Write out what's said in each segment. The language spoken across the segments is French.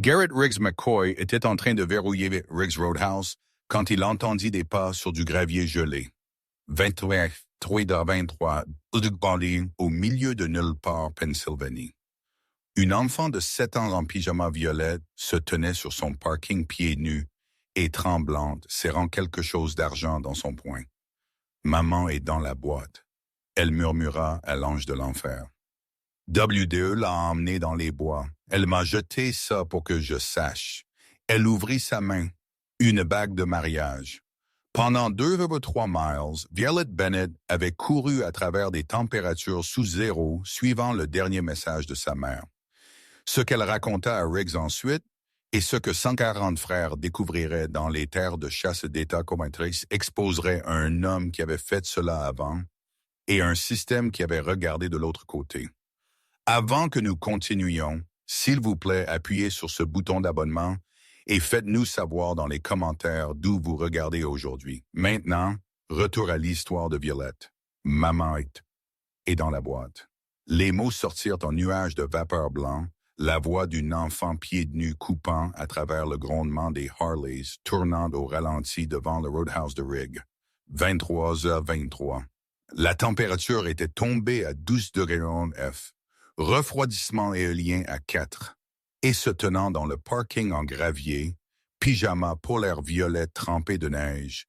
Garrett Riggs McCoy était en train de verrouiller Riggs Roadhouse quand il entendit des pas sur du gravier gelé. 23 au milieu de nulle part, Pennsylvanie. Une enfant de 7 ans en pyjama violet se tenait sur son parking pieds nus et tremblante, serrant quelque chose d'argent dans son poing. Maman est dans la boîte. Elle murmura à l'ange de l'enfer. WDE l'a emmenée dans les bois. Elle m'a jeté ça pour que je sache. Elle ouvrit sa main. Une bague de mariage. Pendant 2,3 miles, Violet Bennett avait couru à travers des températures sous zéro, suivant le dernier message de sa mère. Ce qu'elle raconta à Riggs ensuite, et ce que 140 frères découvriraient dans les terres de chasse d'État comatrice exposerait un homme qui avait fait cela avant et un système qui avait regardé de l'autre côté. Avant que nous continuions, s'il vous plaît, appuyez sur ce bouton d'abonnement et faites-nous savoir dans les commentaires d'où vous regardez aujourd'hui. Maintenant, retour à l'histoire de Violette. Maman est dans la boîte. Les mots sortirent en nuages de vapeur blanc, la voix d'une enfant pieds nus coupant à travers le grondement des Harleys, tournant au ralenti devant le Roadhouse de Riggs. 23h23. La température était tombée à 12 degrés F. Refroidissement éolien à 4, et se tenant dans le parking en gravier, pyjama polaire violet trempé de neige,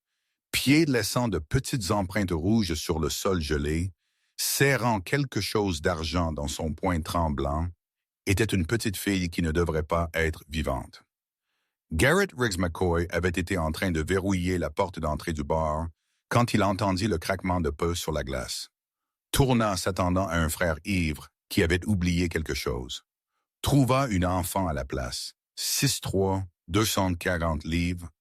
pieds laissant de petites empreintes rouges sur le sol gelé, serrant quelque chose d'argent dans son poing tremblant, était une petite fille qui ne devrait pas être vivante. Garrett Riggs McCoy avait été en train de verrouiller la porte d'entrée du bar quand il entendit le craquement de peu sur la glace. Tourna s'attendant à un frère ivre qui avait oublié quelque chose. Trouva une enfant à la place. 6'3", 240 livres,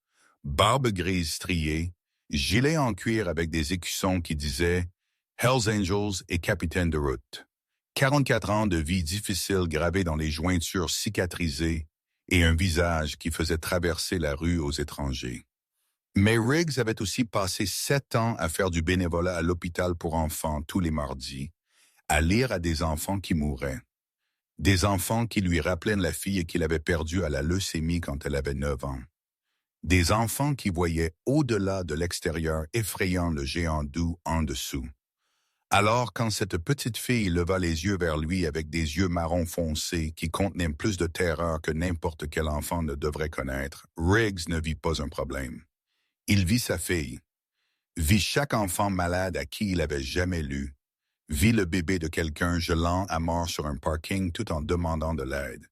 barbe grise striée, gilet en cuir avec des écussons qui disaient « Hells Angels et capitaine de route ». 44 ans de vie difficile gravés dans les jointures cicatrisées et un visage qui faisait traverser la rue aux étrangers. Mais Riggs avait aussi passé 7 ans à faire du bénévolat à l'hôpital pour enfants tous les mardis, à lire à des enfants qui mouraient. Des enfants qui lui rappelaient la fille qu'il avait perdue à la leucémie quand elle avait 9 ans. Des enfants qui voyaient au-delà de l'extérieur effrayant le géant doux en dessous. Alors, quand cette petite fille leva les yeux vers lui avec des yeux marron foncés qui contenaient plus de terreur que n'importe quel enfant ne devrait connaître, Riggs ne vit pas un problème. Il vit sa fille, vit chaque enfant malade à qui il avait jamais lu, vit le bébé de quelqu'un gelant à mort sur un parking tout en demandant de l'aide.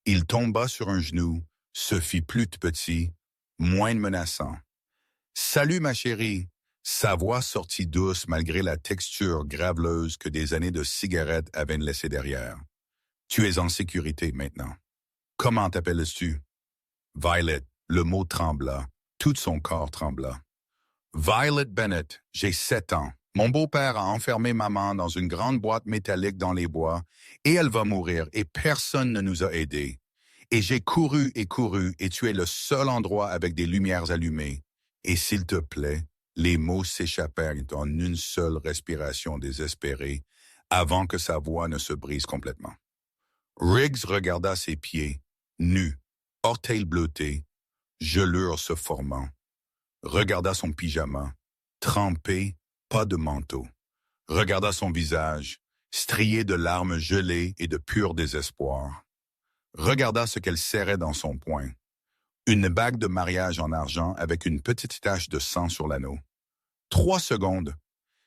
Il tomba sur un genou, se fit plus petit, moins menaçant. « Salut ma chérie !» Sa voix sortit douce malgré la texture graveleuse que des années de cigarettes avaient laissée derrière. « Tu es en sécurité maintenant. Comment t'appelles-tu? » Violet, le mot trembla, tout son corps trembla. « Violet Bennett, j'ai 7 ans. Mon beau-père a enfermé maman dans une grande boîte métallique dans les bois et elle va mourir et personne ne nous a aidés. Et j'ai couru et tu es le seul endroit avec des lumières allumées. Et s'il te plaît, les mots s'échappèrent en une seule respiration désespérée avant que sa voix ne se brise complètement. Riggs regarda ses pieds, nus, orteils bleutés, gelure se formant. Regarda son pyjama, trempé, pas de manteau. Regarda son visage, strié de larmes gelées et de pur désespoir. Regarda ce qu'elle serrait dans son poing. Une bague de mariage en argent avec une petite tache de sang sur l'anneau. 3 secondes.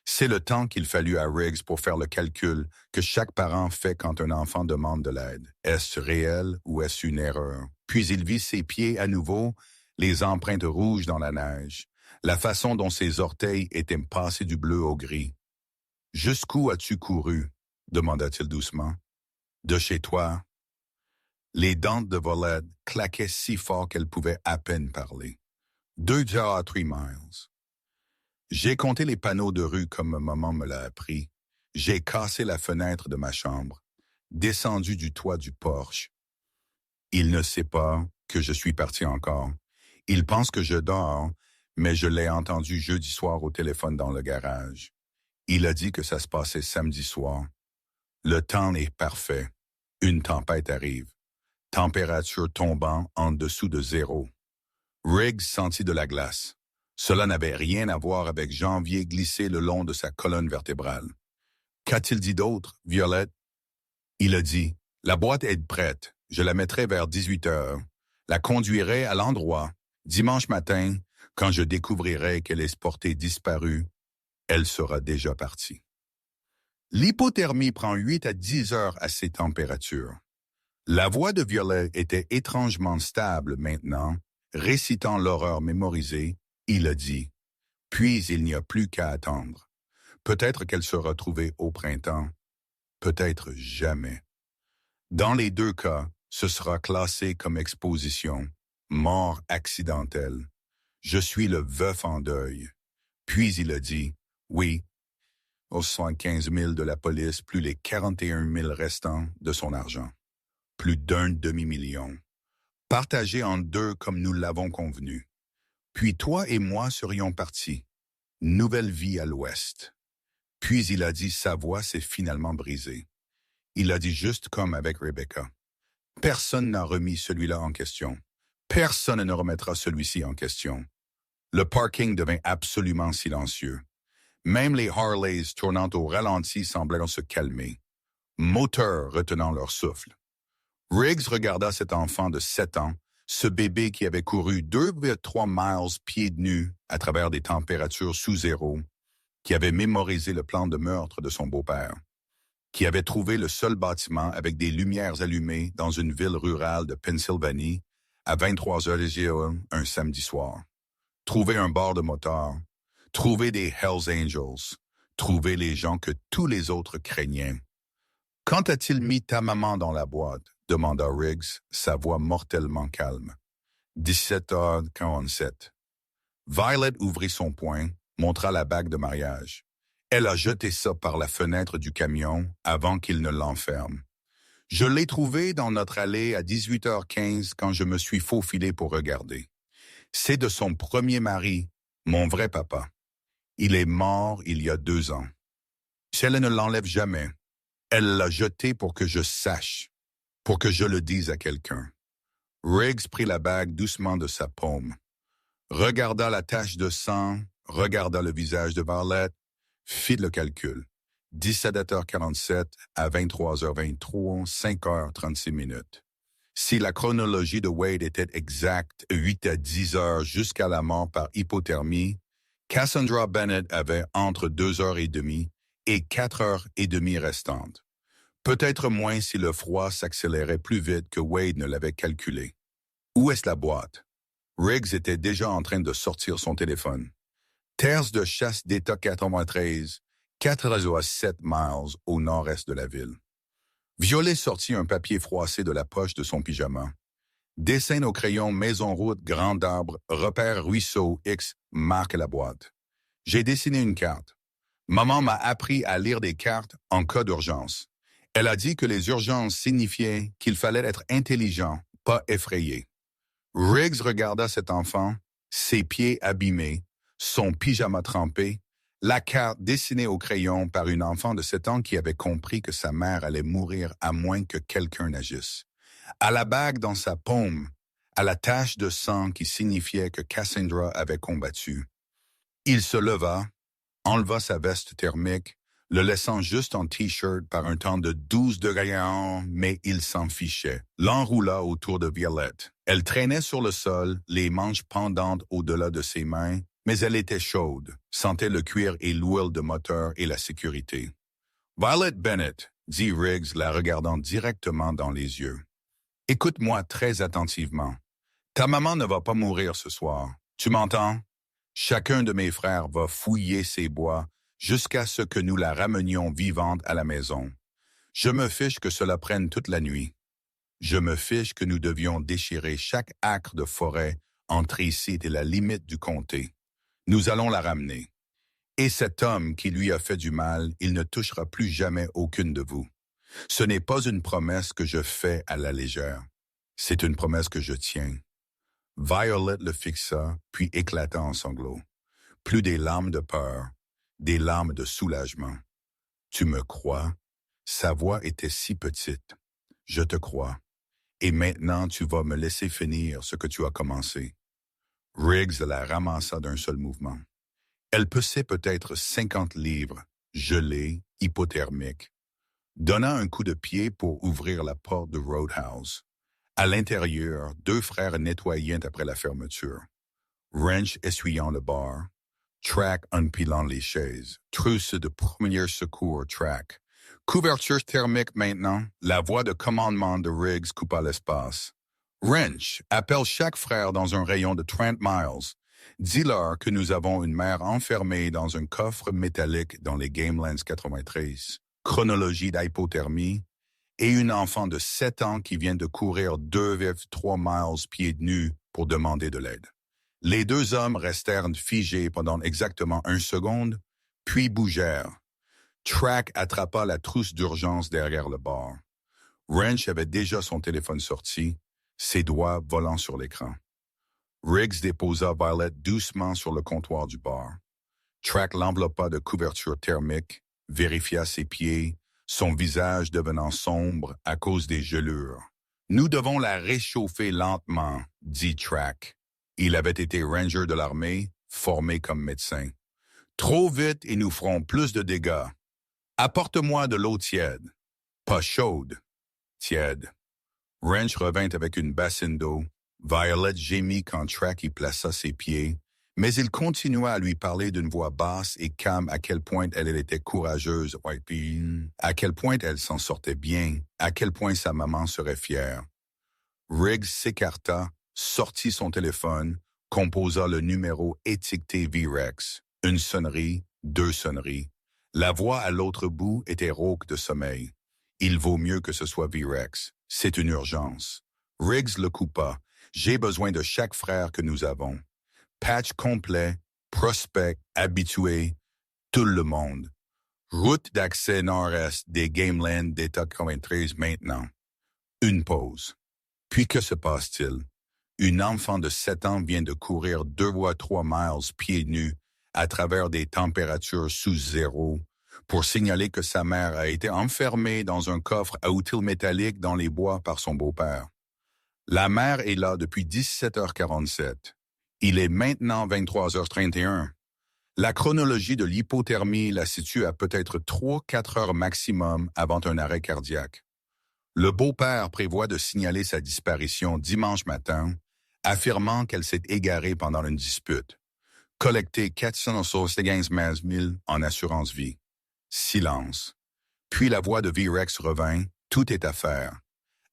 C'est le temps qu'il fallut à Riggs pour faire le calcul que chaque parent fait quand un enfant demande de l'aide. Est-ce réel ou est-ce une erreur? Puis il vit ses pieds à nouveau, les empreintes rouges dans la neige, la façon dont ses orteils étaient passés du bleu au gris. « Jusqu'où as-tu couru? » demanda-t-il doucement. « De chez toi. » Les dents de Violette claquaient si fort qu'elle pouvait à peine parler. 2 à 3 miles. J'ai compté les panneaux de rue comme maman me l'a appris. J'ai cassé la fenêtre de ma chambre, descendu du toit du porche. Il ne sait pas que je suis parti encore. Il pense que je dors, mais je l'ai entendu jeudi soir au téléphone dans le garage. Il a dit que ça se passait samedi soir. Le temps est parfait. Une tempête arrive. température tombant en dessous de zéro. Riggs sentit de la glace. Cela n'avait rien à voir avec janvier glissé le long de sa colonne vertébrale. Qu'a-t-il dit d'autre, Violette? Il a dit, « La boîte est prête. Je la mettrai vers 18 heures. La conduirai à l'endroit. Dimanche matin, quand je découvrirai qu'elle est portée disparue, elle sera déjà partie. » L'hypothermie prend 8 à 10 heures à ces températures. La voix de Violet était étrangement stable maintenant, récitant l'horreur mémorisée. Il a dit, « Puis il n'y a plus qu'à attendre. Peut-être qu'elle sera trouvée au printemps. Peut-être jamais. Dans les deux cas, ce sera classé comme exposition, mort accidentelle. Je suis le veuf en deuil. » Puis il a dit, « Oui, aux 75 000 de la police, plus les 41 000 restants de son argent. Plus d'un demi-million. Partagé en deux comme nous l'avons convenu. Puis toi et moi serions partis. Nouvelle vie à l'ouest. » Puis il a dit, sa voix s'est finalement brisée. Il a dit juste comme avec Rebecca. Personne n'a remis celui-là en question. Personne ne remettra celui-ci en question. Le parking devint absolument silencieux. Même les Harleys tournant au ralenti semblaient se calmer, moteurs retenant leur souffle. Riggs regarda cet enfant de 7 ans, ce bébé qui avait couru 2,3 miles pieds nus à travers des températures sous zéro, qui avait mémorisé le plan de meurtre de son beau-père, qui avait trouvé le seul bâtiment avec des lumières allumées dans une ville rurale de Pennsylvanie à 23 heures un samedi soir. Trouver un bar de motards, trouver des Hells Angels, trouver les gens que tous les autres craignaient. « Quand a-t-il mis ta maman dans la boîte? » demanda Riggs, sa voix mortellement calme. 17h47. Violet ouvrit son poing, montra la bague de mariage. Elle a jeté ça par la fenêtre du camion avant qu'il ne l'enferme. Je l'ai trouvé dans notre allée à 18h15 quand je me suis faufilé pour regarder. C'est de son premier mari, mon vrai papa. Il est mort il y a 2 ans. Si elle ne l'enlève jamais, elle l'a jeté pour que je sache, pour que je le dise à quelqu'un. Riggs prit la bague doucement de sa paume, regarda la tache de sang, regarda le visage de Violet, fit le calcul. 17h47 à 23h23, 5h36. Si la chronologie de Wade était exacte, 8 à 10 heures jusqu'à la mort par hypothermie, Cassandra Bennett avait entre 2h30 et 4h30 restantes. Peut-être moins si le froid s'accélérait plus vite que Wade ne l'avait calculé. Où est-ce la boîte? Riggs était déjà en train de sortir son téléphone. Terres de chasse d'État 93, 4,7 miles au nord-est de la ville. Violet sortit un papier froissé de la poche de son pyjama. Dessine au crayon Maison-Route, Grand Arbre, repère Ruisseau, X, marque la boîte. J'ai dessiné une carte. Maman m'a appris à lire des cartes en cas d'urgence. Elle a dit que les urgences signifiaient qu'il fallait être intelligent, pas effrayé. Riggs regarda cet enfant, ses pieds abîmés, son pyjama trempé, la carte dessinée au crayon par une enfant de 7 ans qui avait compris que sa mère allait mourir à moins que quelqu'un n'agisse. À la bague dans sa paume, à la tache de sang qui signifiait que Cassandra avait combattu. Il se leva, enleva sa veste thermique, le laissant juste en T-shirt par un temps de 12 degrés, mais il s'en fichait. L'enroula autour de Violette. Elle traînait sur le sol, les manches pendantes au-delà de ses mains, mais elle était chaude, sentait le cuir et l'huile de moteur et la sécurité. « Violet Bennett », dit Riggs, la regardant directement dans les yeux. « Écoute-moi très attentivement. Ta maman ne va pas mourir ce soir. Tu m'entends? Chacun de mes frères va fouiller ces bois jusqu'à ce que nous la ramenions vivante à la maison. Je me fiche que cela prenne toute la nuit. Je me fiche que nous devions déchirer chaque acre de forêt entre ici et la limite du comté. Nous allons la ramener. Et cet homme qui lui a fait du mal, il ne touchera plus jamais aucune de vous. Ce n'est pas une promesse que je fais à la légère. C'est une promesse que je tiens. » Violet le fixa, puis éclata en sanglots. Plus des larmes de peur, des larmes de soulagement. « Tu me crois? » Sa voix était si petite. « Je te crois. Et maintenant, tu vas me laisser finir ce que tu as commencé. Riggs la ramassa d'un seul mouvement. Elle pesait peut-être 50 livres, gelée, hypothermique. Donna un coup de pied pour ouvrir la porte du Roadhouse. À l'intérieur, deux frères nettoyaient après la fermeture. Wrench essuyant le bar, Track empilant les chaises, trousse de premier secours Track. Couverture thermique maintenant, la voix de commandement de Riggs coupa l'espace. Wrench, appelle chaque frère dans un rayon de 30 miles. Dis-leur que nous avons une mère enfermée dans un coffre métallique dans les Gamelands 93. Chronologie d'hypothermie, et une enfant de 7 ans qui vient de courir 2,3 miles pieds nus pour demander de l'aide. Les deux hommes restèrent figés pendant exactement 1 seconde, puis bougèrent. Track attrapa la trousse d'urgence derrière le bar. Wrench avait déjà son téléphone sorti, ses doigts volant sur l'écran. Riggs déposa Violet doucement sur le comptoir du bar. Track l'enveloppa de couverture thermique, vérifia ses pieds, son visage devenant sombre à cause des gelures. « Nous devons la réchauffer lentement », dit Track. Il avait été ranger de l'armée, formé comme médecin. « Trop vite et nous ferons plus de dégâts. Apporte-moi de l'eau tiède. Pas chaude. Tiède. » Wrench revint avec une bassine d'eau. Violet gémit quand Track y plaça ses pieds, mais il continua à lui parler d'une voix basse et calme à quel point elle était courageuse, à quel point elle s'en sortait bien, à quel point sa maman serait fière. Riggs s'écarta, sortit son téléphone, composa le numéro étiqueté V-Rex. Une sonnerie, 2 sonneries. La voix à l'autre bout était rauque de sommeil. Il vaut mieux que ce soit V-Rex. C'est une urgence. Riggs le coupa. J'ai besoin de chaque frère que nous avons. Patch complet, prospect, habitué, tout le monde. Route d'accès nord-est des Gamelands d'État 93 maintenant. Une pause. Puis que se passe-t-il? Une enfant de 7 ans vient de courir 2,3 miles pieds nus à travers des températures sous zéro pour signaler que sa mère a été enfermée dans un coffre à outils métalliques dans les bois par son beau-père. La mère est là depuis 17h47. Il est maintenant 23h31. La chronologie de l'hypothermie la situe à peut-être 3-4 heures maximum avant un arrêt cardiaque. Le beau-père prévoit de signaler sa disparition dimanche matin, affirmant qu'elle s'est égarée pendant une dispute. Collecter 475 000 en assurance vie. Silence. Puis la voix de V-Rex revint, tout est à faire.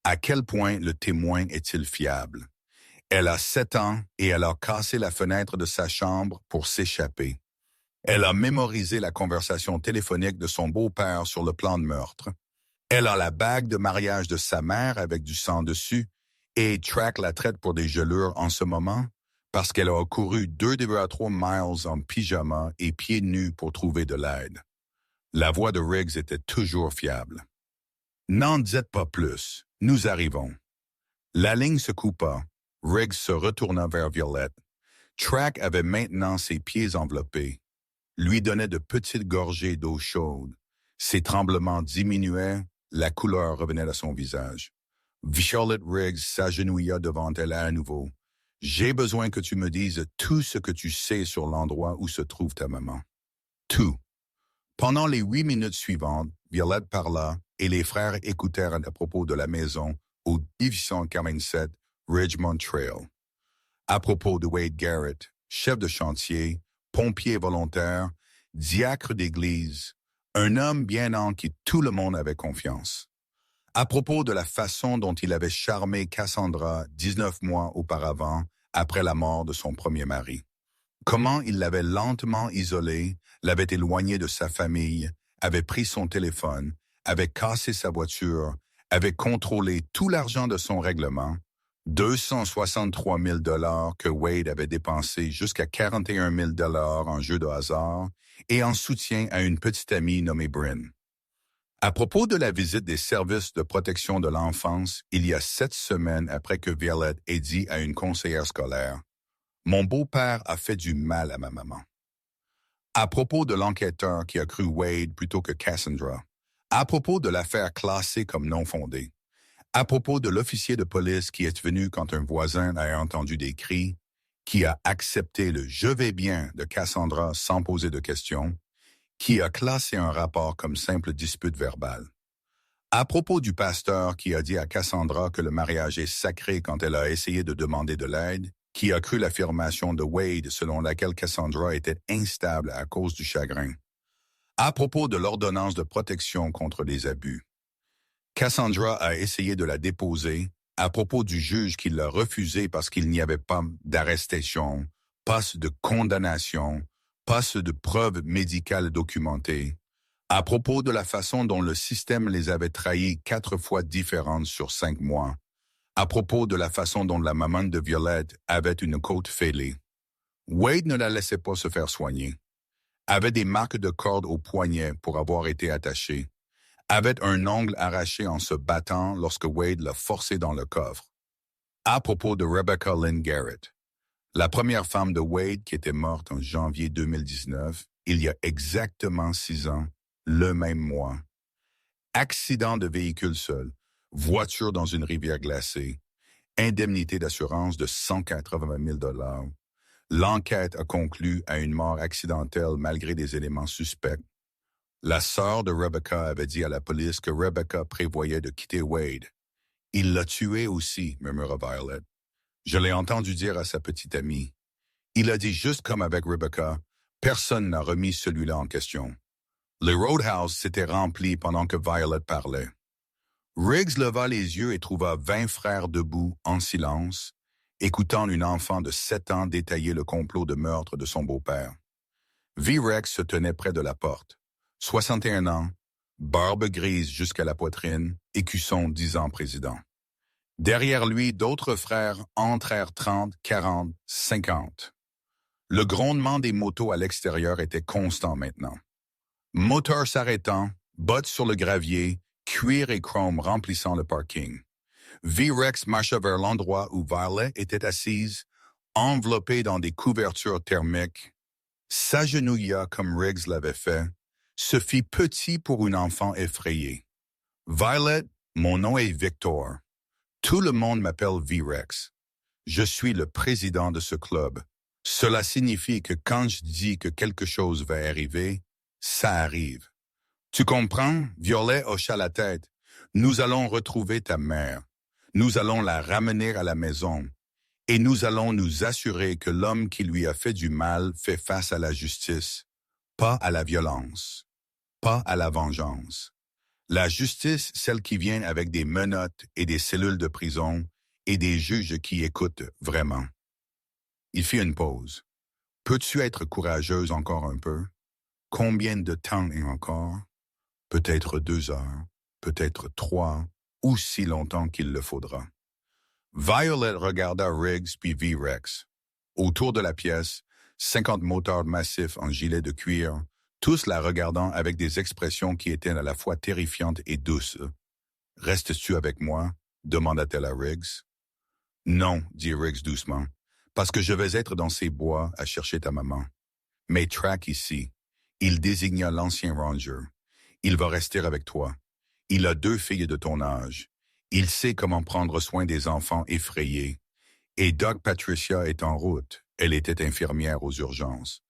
À quel point le témoin est-il fiable? Elle a 7 ans et elle a cassé la fenêtre de sa chambre pour s'échapper. Elle a mémorisé la conversation téléphonique de son beau-père sur le plan de meurtre. Elle a la bague de mariage de sa mère avec du sang dessus et Track la traite pour des gelures en ce moment parce qu'elle a couru 2,3 miles en pyjama et pieds nus pour trouver de l'aide. La voix de Riggs était toujours fiable. N'en dites pas plus, nous arrivons. La ligne se coupa. Riggs se retourna vers Violette. Track avait maintenant ses pieds enveloppés. Lui donnait de petites gorgées d'eau chaude. Ses tremblements diminuaient, la couleur revenait à son visage. Violet Riggs s'agenouilla devant elle à nouveau. « J'ai besoin que tu me dises tout ce que tu sais sur l'endroit où se trouve ta maman. » Tout. Pendant les 8 minutes suivantes, Violette parla et les frères écoutèrent à propos de la maison au 1847 Ridgemont Trail. À propos de Wade Garrett, chef de chantier, pompier volontaire, diacre d'église, un homme bien en qui tout le monde avait confiance. À propos de la façon dont il avait charmé Cassandra 19 mois auparavant, après la mort de son premier mari. Comment il l'avait lentement isolée, l'avait éloignée de sa famille, avait pris son téléphone, avait cassé sa voiture, avait contrôlé tout l'argent de son règlement, 263 000 $ que Wade avait dépensé jusqu'à 41 000 $ en jeu de hasard et en soutien à une petite amie nommée Bryn. À propos de la visite des services de protection de l'enfance, il y a 7 semaines après que Violet ait dit à une conseillère scolaire « Mon beau-père a fait du mal à ma maman. » À propos de l'enquêteur qui a cru Wade plutôt que Cassandra. À propos de l'affaire classée comme non fondée. À propos de l'officier de police qui est venu quand un voisin a entendu des cris, qui a accepté le « je vais bien » de Cassandra sans poser de questions, qui a classé un rapport comme simple dispute verbale. À propos du pasteur qui a dit à Cassandra que le mariage est sacré quand elle a essayé de demander de l'aide, qui a cru l'affirmation de Wade selon laquelle Cassandra était instable à cause du chagrin. À propos de l'ordonnance de protection contre les abus. Cassandra a essayé de la déposer à propos du juge qui l'a refusé parce qu'il n'y avait pas d'arrestation, pas de condamnation, pas de preuves médicales documentées, à propos de la façon dont le système les avait trahis 4 fois différentes sur 5 mois, à propos de la façon dont la maman de Violette avait une côte fêlée. Wade ne la laissait pas se faire soigner, avait des marques de corde au poignet pour avoir été attaché, avait un ongle arraché en se battant lorsque Wade l'a forcé dans le coffre. À propos de Rebecca Lynn Garrett, la première femme de Wade qui était morte en janvier 2019, il y a exactement 6 ans, le même mois. Accident de véhicule seul, voiture dans une rivière glacée, indemnité d'assurance de 180 000 $. L'enquête a conclu à une mort accidentelle malgré des éléments suspects. La sœur de Rebecca avait dit à la police que Rebecca prévoyait de quitter Wade. Il l'a tué aussi, murmura Violet. Je l'ai entendu dire à sa petite amie. Il a dit juste comme avec Rebecca, personne n'a remis celui-là en question. Le Roadhouse s'était rempli pendant que Violet parlait. Riggs leva les yeux et trouva 20 frères debout, en silence, écoutant une enfant de 7 ans détailler le complot de meurtre de son beau-père. V-Rex se tenait près de la porte. 61 ans, barbe grise jusqu'à la poitrine, écusson 10 ans président. Derrière lui, d'autres frères entrèrent 30, 40, 50. Le grondement des motos à l'extérieur était constant maintenant. Moteur s'arrêtant, bottes sur le gravier, cuir et chrome remplissant le parking. V-Rex marcha vers l'endroit où Violet était assise, enveloppée dans des couvertures thermiques, s'agenouilla comme Riggs l'avait fait, se fit petit pour une enfant effrayée. Violet, mon nom est Victor. Tout le monde m'appelle V-Rex. Je suis le président de ce club. Cela signifie que quand je dis que quelque chose va arriver, ça arrive. Tu comprends? Violet hocha la tête. Nous allons retrouver ta mère. Nous allons la ramener à la maison. Et nous allons nous assurer que l'homme qui lui a fait du mal fait face à la justice, pas à la violence, pas à la vengeance. La justice, celle qui vient avec des menottes et des cellules de prison et des juges qui écoutent vraiment. Il fit une pause. Peux-tu être courageuse encore un peu? Combien de temps et encore? Peut-être 2 heures, peut-être 3, ou si longtemps qu'il le faudra. Violet regarda Riggs puis V-Rex. Autour de la pièce, 50 motards massifs en gilet de cuir, tous la regardant avec des expressions qui étaient à la fois terrifiantes et douces. « Restes-tu avec moi? » demanda-t-elle à Riggs. « Non, dit Riggs doucement, parce que je vais être dans ces bois à chercher ta maman. Mais Track ici, il désigna l'ancien ranger. Il va rester avec toi. Il a 2 filles de ton âge. Il sait comment prendre soin des enfants effrayés. Et Doc Patricia est en route. Elle était infirmière aux urgences.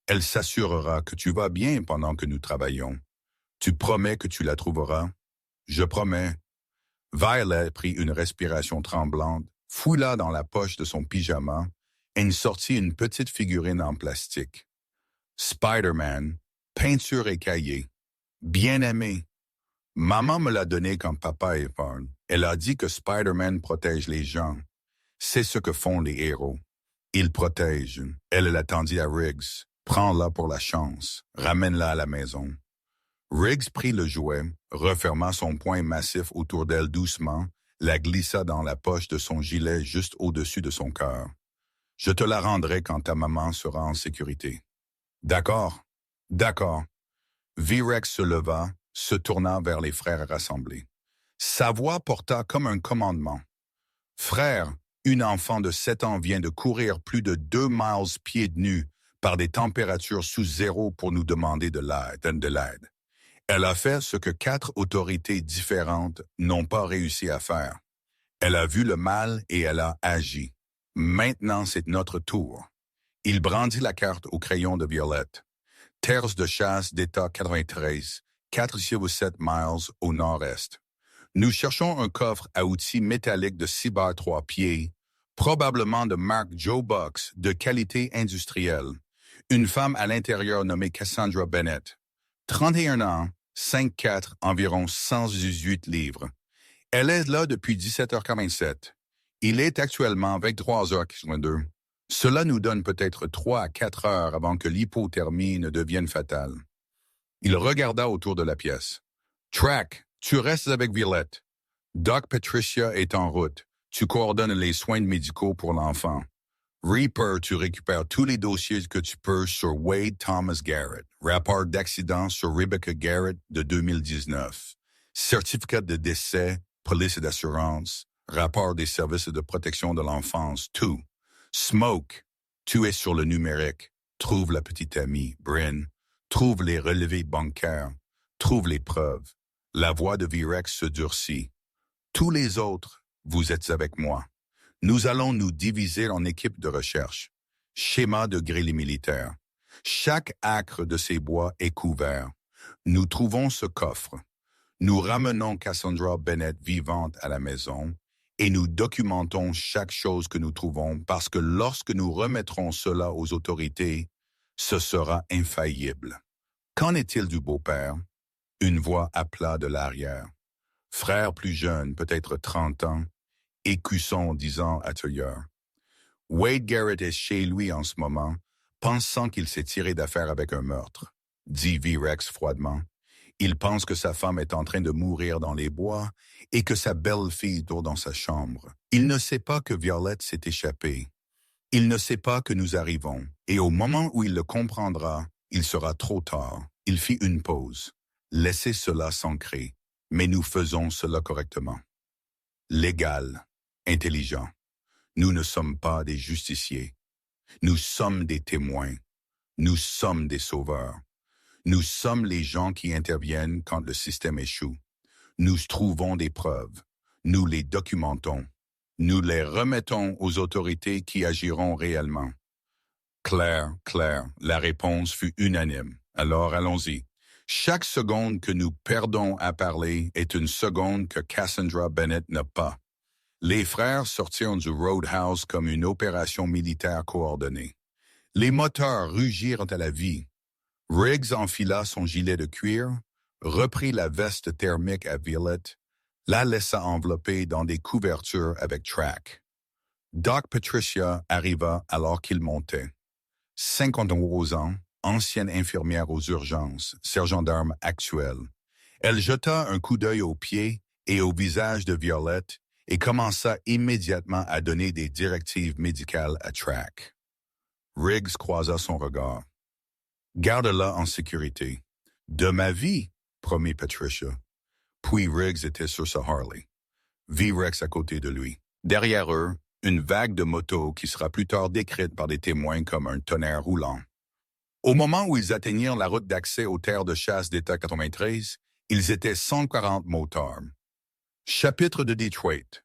Elle s'assurera que tu vas bien pendant que nous travaillons. Tu promets que tu la trouveras? Je promets. Violet prit une respiration tremblante, fouilla dans la poche de son pyjama et sortit une petite figurine en plastique. Spider-Man, peinture écaillée. Bien aimé. Maman me l'a donné quand papa est mort. Elle a dit que Spider-Man protège les gens. C'est ce que font les héros. Ils protègent. Elle l'attendit à Riggs. Prends-la pour la chance. Ramène-la à la maison. Riggs prit le jouet, referma son poing massif autour d'elle doucement, la glissa dans la poche de son gilet juste au-dessus de son cœur. Je te la rendrai quand ta maman sera en sécurité. D'accord. D'accord. V-Rex se leva, se tourna vers les frères rassemblés. Sa voix porta comme un commandement. « Frères, une enfant de 7 ans vient de courir plus de 2 miles pieds nus par des températures sous zéro pour nous demander de l'aide. Elle a fait ce que 4 autorités différentes n'ont pas réussi à faire. Elle a vu le mal et elle a agi. Maintenant, c'est notre tour. Il brandit la carte au crayon de violette. Terres de chasse d'État 93, 4,7 miles au nord-est. Nous cherchons un coffre à outils métallique de 6 bar 3 pieds, probablement de marque Joe Bucks, de qualité industrielle. Une femme à l'intérieur nommée Cassandra Bennett. 31 ans, 5'4", environ 118 livres. Elle est là depuis 17h47. Il est actuellement 23h02. Cela nous donne peut-être 3 à 4 heures avant que l'hypothermie ne devienne fatale. Il regarda autour de la pièce. Track, tu restes avec Violette. Doc Patricia est en route. Tu coordonnes les soins médicaux pour l'enfant. Reaper, tu récupères tous les dossiers que tu peux sur Wade Thomas Garrett. Rapport d'accident sur Rebecca Garrett de 2019. Certificat de décès, police et d'assurance. Rapport des services de protection de l'enfance, tout. Smoke, tu es sur le numérique. Trouve la petite amie, Bryn. Trouve les relevés bancaires. Trouve les preuves. La voix de Virex se durcit. Tous les autres, vous êtes avec moi. Nous allons nous diviser en équipes de recherche. Schéma de grille militaire. Chaque acre de ces bois est couvert. Nous trouvons ce coffre. Nous ramenons Cassandra Bennett vivante à la maison et nous documentons chaque chose que nous trouvons parce que lorsque nous remettrons cela aux autorités, ce sera infaillible. Qu'en est-il du beau-père? Une voix appela de l'arrière. Frère plus jeune, peut-être 30 ans, écusson 10 ans à Tueur. Wade Garrett est chez lui en ce moment, pensant qu'il s'est tiré d'affaire avec un meurtre, dit Virex froidement. Il pense que sa femme est en train de mourir dans les bois et que sa belle-fille dort dans sa chambre. Il ne sait pas que Violette s'est échappée. Il ne sait pas que nous arrivons. Et au moment où il le comprendra, il sera trop tard. Il fit une pause. Laissez cela s'ancrer. Mais nous faisons cela correctement. Légal, intelligent. Nous ne sommes pas des justiciers. Nous sommes des témoins. Nous sommes des sauveurs. Nous sommes les gens qui interviennent quand le système échoue. Nous trouvons des preuves. Nous les documentons. Nous les remettons aux autorités qui agiront réellement. Claire, la réponse fut unanime. Alors allons-y. Chaque seconde que nous perdons à parler est une seconde que Cassandra Bennett n'a pas. Les frères sortirent du Roadhouse comme une opération militaire coordonnée. Les moteurs rugirent à la vie. Riggs enfila son gilet de cuir, reprit la veste thermique à Violette, la laissa envelopper dans des couvertures avec Track. Doc Patricia arriva alors qu'il montait. 53 ans, ancienne infirmière aux urgences, sergent d'armes actuel. Elle jeta un coup d'œil aux pieds et au visage de Violette et commença immédiatement à donner des directives médicales à Track. Riggs croisa son regard. Garde-la en sécurité. De ma vie, promit Patricia. Puis Riggs était sur sa Harley. Virex à côté de lui. Derrière eux, une vague de motos qui sera plus tard décrite par des témoins comme un tonnerre roulant. Au moment où ils atteignirent la route d'accès aux terres de chasse d'État 93, ils étaient 140 motards. Chapitre de Detroit.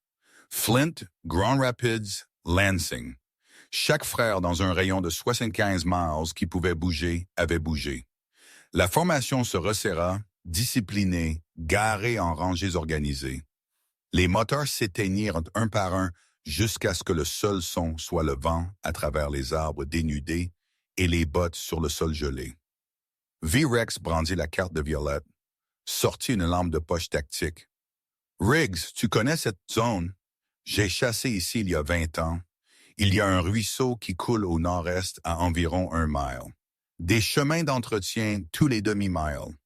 Flint, Grand Rapids, Lansing. Chaque frère dans un rayon de 75 miles qui pouvait bouger avait bougé. La formation se resserra, disciplinée, garée en rangées organisées. Les moteurs s'éteignirent un par un jusqu'à ce que le seul son soit le vent à travers les arbres dénudés et les bottes sur le sol gelé. Virex brandit la carte de Violette, sortit une lampe de poche tactique. « Riggs, tu connais cette zone? J'ai chassé ici il y a 20 ans. Il y a un ruisseau qui coule au nord-est à environ 1 mile. Des chemins d'entretien tous les demi-miles.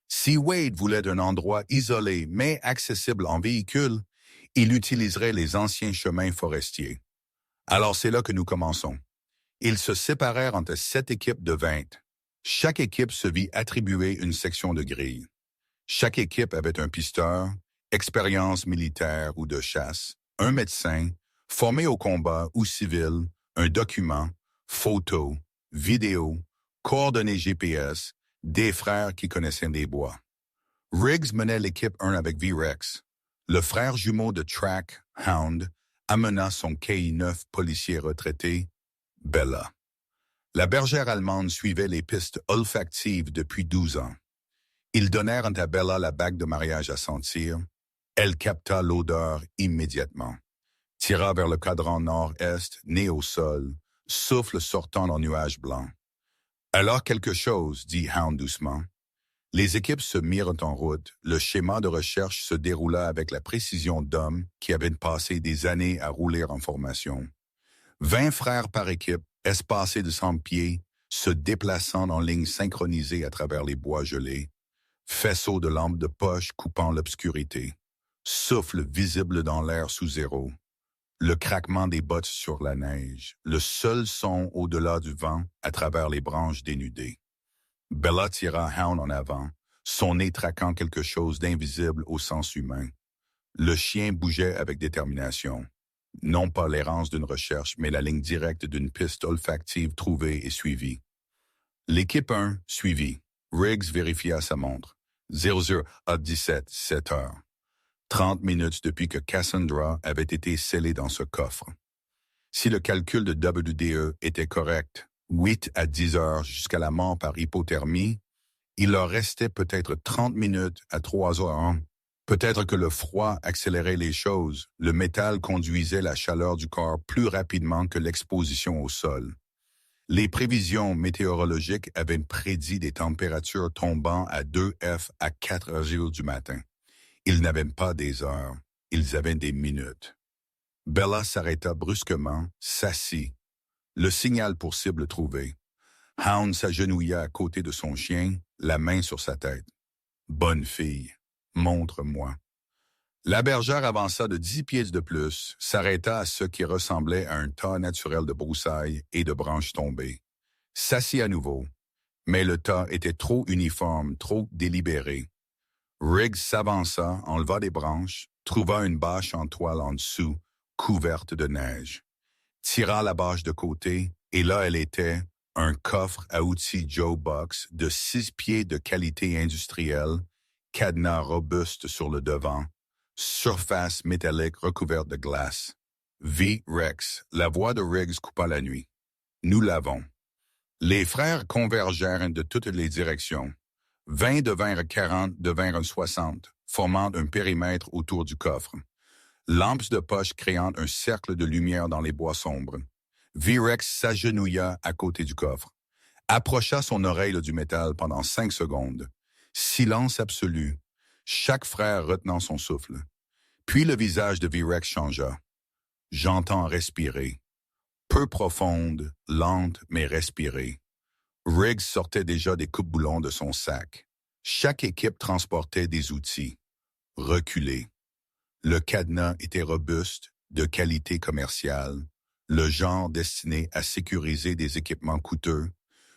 Si Wade voulait un endroit isolé mais accessible en véhicule, il utiliserait les anciens chemins forestiers. Alors c'est là que nous commençons. Ils se séparèrent entre 7 équipes de 20. Chaque équipe se vit attribuer une section de grille. Chaque équipe avait un pisteur, expérience militaire ou de chasse, un médecin, formé au combat ou civil, un document, photo, vidéo, coordonnées GPS, Des frères qui connaissaient les bois. Riggs menait l'équipe 1 avec V-Rex. Le frère jumeau de Track, Hound, amena son KI-9 policier retraité, Bella. La bergère allemande suivait les pistes olfactives depuis 12 ans. Ils donnèrent à Bella la bague de mariage à sentir. Elle capta l'odeur immédiatement. Tira vers le cadran nord-est, nez au sol, souffle sortant d'un nuage blanc. « Alors quelque chose, dit Hound doucement. Les équipes se mirent en route. Le schéma de recherche se déroula avec la précision d'hommes qui avaient passé des années à rouler en formation. 20 frères par équipe, espacés de 100 pieds, se déplaçant en ligne synchronisée à travers les bois gelés, faisceaux de lampes de poche coupant l'obscurité, souffle visible dans l'air sous zéro, le craquement des bottes sur la neige, le seul son au-delà du vent à travers les branches dénudées. Bella tira Hound en avant, son nez traquant quelque chose d'invisible au sens humain. Le chien bougeait avec détermination. Non pas l'errance d'une recherche, mais la ligne directe d'une piste olfactive trouvée et suivie. L'équipe 1 suivit. Riggs vérifia sa montre. 00 à 7 heures. 30 minutes depuis que Cassandra avait été scellée dans ce coffre. Si le calcul de WDE était correct, 8 à 10 heures jusqu'à la mort par hypothermie, il leur restait peut-être 30 minutes à 3 heures. Peut-être que le froid accélérait les choses, le métal conduisait la chaleur du corps plus rapidement que l'exposition au sol. Les prévisions météorologiques avaient prédit des températures tombant à 2 F à 4 heures du matin. Ils n'avaient pas des heures, ils avaient des minutes. Bella s'arrêta brusquement, s'assit. Le signal pour cible trouvé. Hound s'agenouilla à côté de son chien, la main sur sa tête. « Bonne fille, montre-moi. » La bergère avança de 10 pieds de plus, s'arrêta à ce qui ressemblait à un tas naturel de broussailles et de branches tombées. S'assit à nouveau, mais le tas était trop uniforme, trop délibéré. Riggs s'avança, enleva des branches, trouva une bâche en toile en dessous, couverte de neige. Tira la bâche de côté, et là elle était, un coffre à outils Joe Box de 6 pieds de qualité industrielle, cadenas robuste sur le devant, surface métallique recouverte de glace. V-Rex, la voix de Riggs coupa la nuit. Nous l'avons. Les frères convergèrent de toutes les directions. 20 devinrent 40, devinrent 60, formant un périmètre autour du coffre. Lampes de poche créant un cercle de lumière dans les bois sombres. V-Rex s'agenouilla à côté du coffre, approcha son oreille du métal pendant 5 secondes. Silence absolu, chaque frère retenant son souffle. Puis le visage de V-Rex changea. J'entends respirer. Peu profonde, lente, mais respirée. Riggs sortait déjà des coupe-boulons de son sac. Chaque équipe transportait des outils. Reculés. Le cadenas était robuste, de qualité commerciale, le genre destiné à sécuriser des équipements coûteux,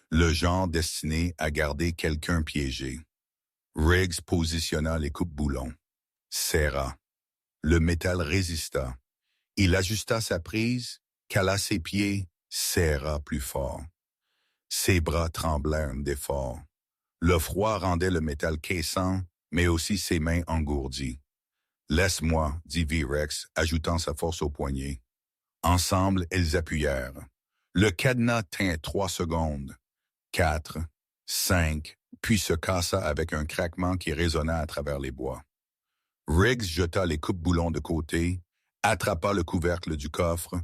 le genre destiné à garder quelqu'un piégé. Riggs positionna les coupe-boulons. Serra. Le métal résista. Il ajusta sa prise, cala ses pieds, serra plus fort. Ses bras tremblèrent d'effort. Le froid rendait le métal caissant, mais aussi ses mains engourdies. « Laisse-moi, » dit V-Rex, ajoutant sa force au poignet. Ensemble, elles appuyèrent. Le cadenas tint 3 secondes. 4, 5, puis se cassa avec un craquement qui résonna à travers les bois. Riggs jeta les coupe-boulons de côté, attrapa le couvercle du coffre,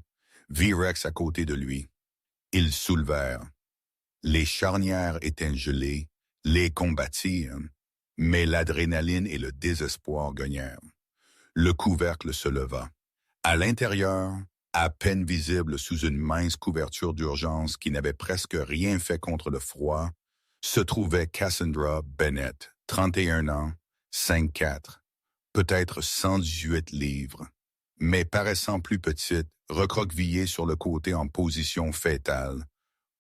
V-Rex à côté de lui. Ils soulevèrent. Les charnières étaient gelées, les combattirent, mais l'adrénaline et le désespoir gagnèrent. Le couvercle se leva. À l'intérieur, à peine visible sous une mince couverture d'urgence qui n'avait presque rien fait contre le froid, se trouvait Cassandra Bennett, 31 ans, 5'4", peut-être 118 livres, mais paraissant plus petite, recroquevillée sur le côté en position fétale,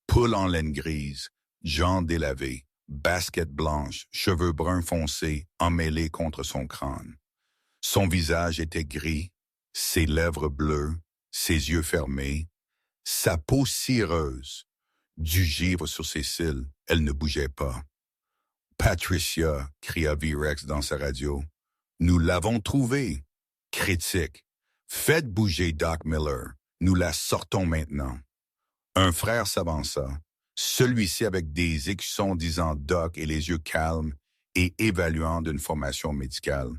poule en laine grise, jambes délavées, basket blanche, cheveux bruns foncés emmêlés contre son crâne. Son visage était gris, ses lèvres bleues, ses yeux fermés, sa peau cireuse. Du givre sur ses cils, elle ne bougeait pas. Patricia, cria V-Rex dans sa radio. Nous l'avons trouvé. Critique. Faites bouger Doc Miller. Nous la sortons maintenant. Un frère s'avança, celui-ci avec des écussons disant Doc et les yeux calmes et évaluant d'une formation médicale.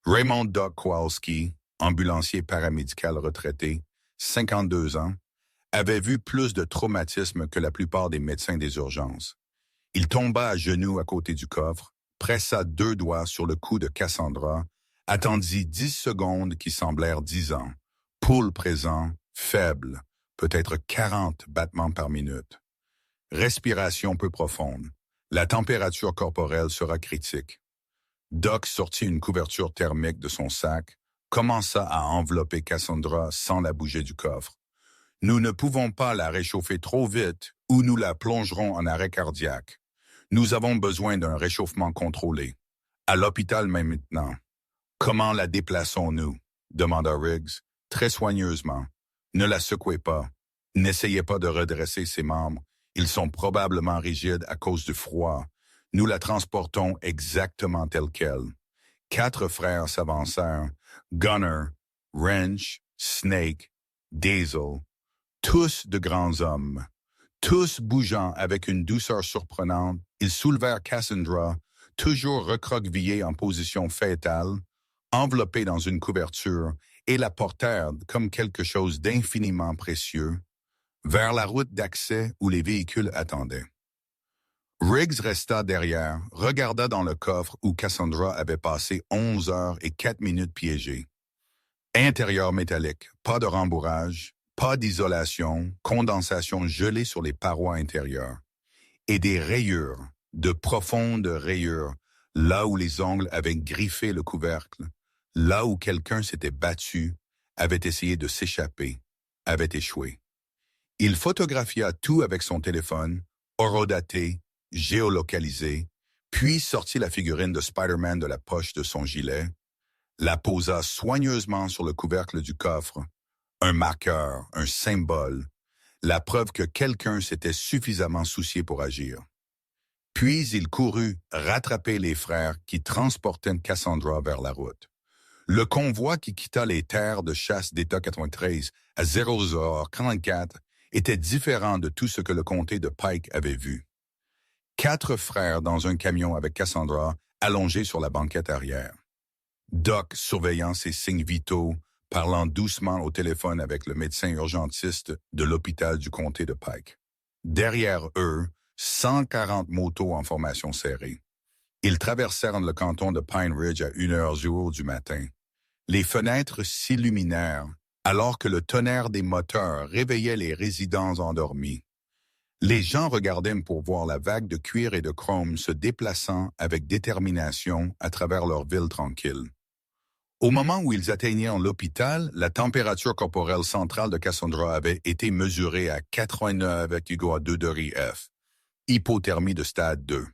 Raymond Doc Kowalski, ambulancier paramédical retraité, 52 ans, avait vu plus de traumatismes que la plupart des médecins des urgences. Il tomba à genoux à côté du coffre, pressa 2 doigts sur le cou de Cassandra, attendit 10 secondes qui semblèrent 10 ans. Pouls présent, faible, peut-être 40 battements par minute. Respiration peu profonde. La température corporelle sera critique. Doc sortit une couverture thermique de son sac, commença à envelopper Cassandra sans la bouger du coffre. Nous ne pouvons pas la réchauffer trop vite ou nous la plongerons en arrêt cardiaque. Nous avons besoin d'un réchauffement contrôlé. À l'hôpital même maintenant. Comment la déplaçons-nous? Demanda Riggs, très soigneusement. Ne la secouez pas. N'essayez pas de redresser ses membres. Ils sont probablement rigides à cause du froid. Nous la transportons exactement telle qu'elle. 4 frères s'avancèrent. Gunner, Wrench, Snake, Daisel. Tous de grands hommes. Tous bougeant avec une douceur surprenante, ils soulevèrent Cassandra, toujours recroquevillée en position fétale, enveloppée dans une couverture, et la portèrent comme quelque chose d'infiniment précieux, vers la route d'accès où les véhicules attendaient. Riggs resta derrière, regarda dans le coffre où Cassandra avait passé 11 heures et 4 minutes piégée. Intérieur métallique, pas de rembourrage, pas d'isolation, condensation gelée sur les parois intérieures. Et des rayures, de profondes rayures, là où les ongles avaient griffé le couvercle, là où quelqu'un s'était battu, avait essayé de s'échapper, avait échoué. Il photographia tout avec son téléphone, horodaté, géolocalisé, puis sortit la figurine de Spider-Man de la poche de son gilet, la posa soigneusement sur le couvercle du coffre, un marqueur, un symbole, la preuve que quelqu'un s'était suffisamment soucié pour agir. Puis il courut rattraper les frères qui transportaient Cassandra vers la route. Le convoi qui quitta les terres de chasse d'État 93 à 00h44 était différent de tout ce que le comté de Pike avait vu. 4 frères dans un camion avec Cassandra allongés sur la banquette arrière. Doc surveillant ses signes vitaux, parlant doucement au téléphone avec le médecin urgentiste de l'hôpital du comté de Pike. Derrière eux, 140 motos en formation serrée. Ils traversèrent le canton de Pine Ridge à 1h du matin. Les fenêtres s'illuminèrent alors que le tonnerre des moteurs réveillait les résidents endormis. Les gens regardaient pour voir la vague de cuir et de chrome se déplaçant avec détermination à travers leur ville tranquille. Au moment où ils atteignirent l'hôpital, la température corporelle centrale de Cassandra avait été mesurée à 89,2 degrés F, hypothermie de stade 2.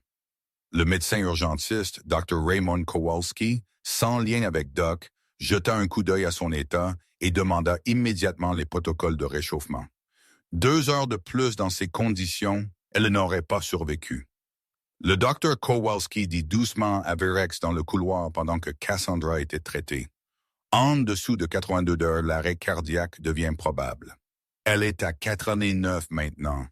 Le médecin urgentiste, Dr. Raymond Kowalski, sans lien avec Doc, jeta un coup d'œil à son état et demanda immédiatement les protocoles de réchauffement. 2 heures de plus dans ces conditions, elle n'aurait pas survécu. Le docteur Kowalski dit doucement à V-Rex dans le couloir pendant que Cassandra était traitée. En dessous de 82 heures, l'arrêt cardiaque devient probable. Elle est à 4,9 maintenant.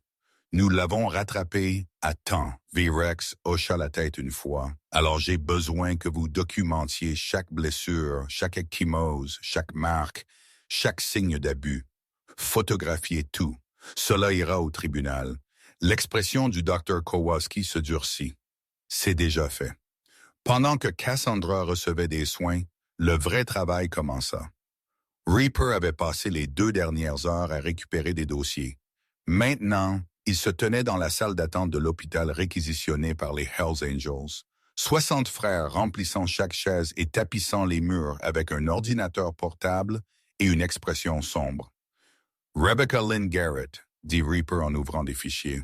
Nous l'avons rattrapée à temps. V-Rex hocha la tête une fois. Alors j'ai besoin que vous documentiez chaque blessure, chaque ecchymose, chaque marque, chaque signe d'abus. Photographiez tout. Cela ira au tribunal. L'expression du docteur Kowalski se durcit. C'est déjà fait. Pendant que Cassandra recevait des soins, le vrai travail commença. Reaper avait passé les 2 dernières heures à récupérer des dossiers. Maintenant, il se tenait dans la salle d'attente de l'hôpital réquisitionné par les Hells Angels. 60 frères remplissant chaque chaise et tapissant les murs avec un ordinateur portable et une expression sombre. Rebecca Lynn Garrett, dit Reaper en ouvrant des fichiers.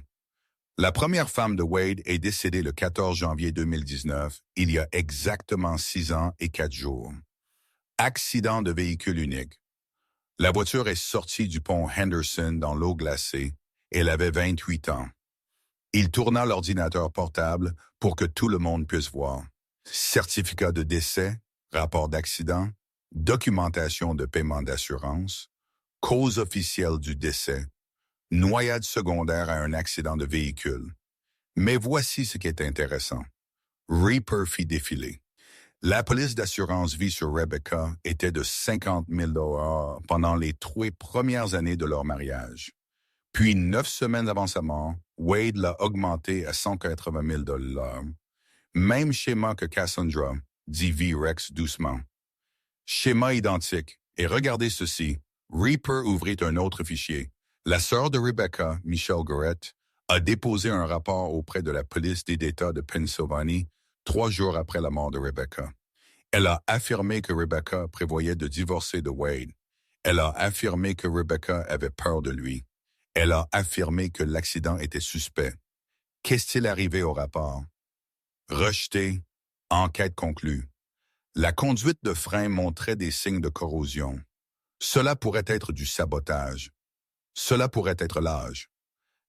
La première femme de Wade est décédée le 14 janvier 2019, il y a exactement 6 ans et 4 jours. Accident de véhicule unique. La voiture est sortie du pont Henderson dans l'eau glacée. Elle avait 28 ans. Il tourna l'ordinateur portable pour que tout le monde puisse voir. Certificat de décès, rapport d'accident, documentation de paiement d'assurance, cause officielle du décès, noyade secondaire à un accident de véhicule. Mais voici ce qui est intéressant. Reaper fit défiler. La police d'assurance vie sur Rebecca était de 50 000 $ pendant les 3 premières années de leur mariage. Puis 9 semaines avant sa mort, Wade l'a augmenté à 180 000 $. Même schéma que Cassandra, dit V-Rex doucement. Schéma identique. Et regardez ceci. Reaper ouvrit un autre fichier. La sœur de Rebecca, Michelle Gorette, a déposé un rapport auprès de la police d'État de Pennsylvanie 3 jours après la mort de Rebecca. Elle a affirmé que Rebecca prévoyait de divorcer de Wade. Elle a affirmé que Rebecca avait peur de lui. Elle a affirmé que l'accident était suspect. Qu'est-il arrivé au rapport? Rejeté. Enquête conclue. La conduite de frein montrait des signes de corrosion. Cela pourrait être du sabotage. Cela pourrait être l'âge.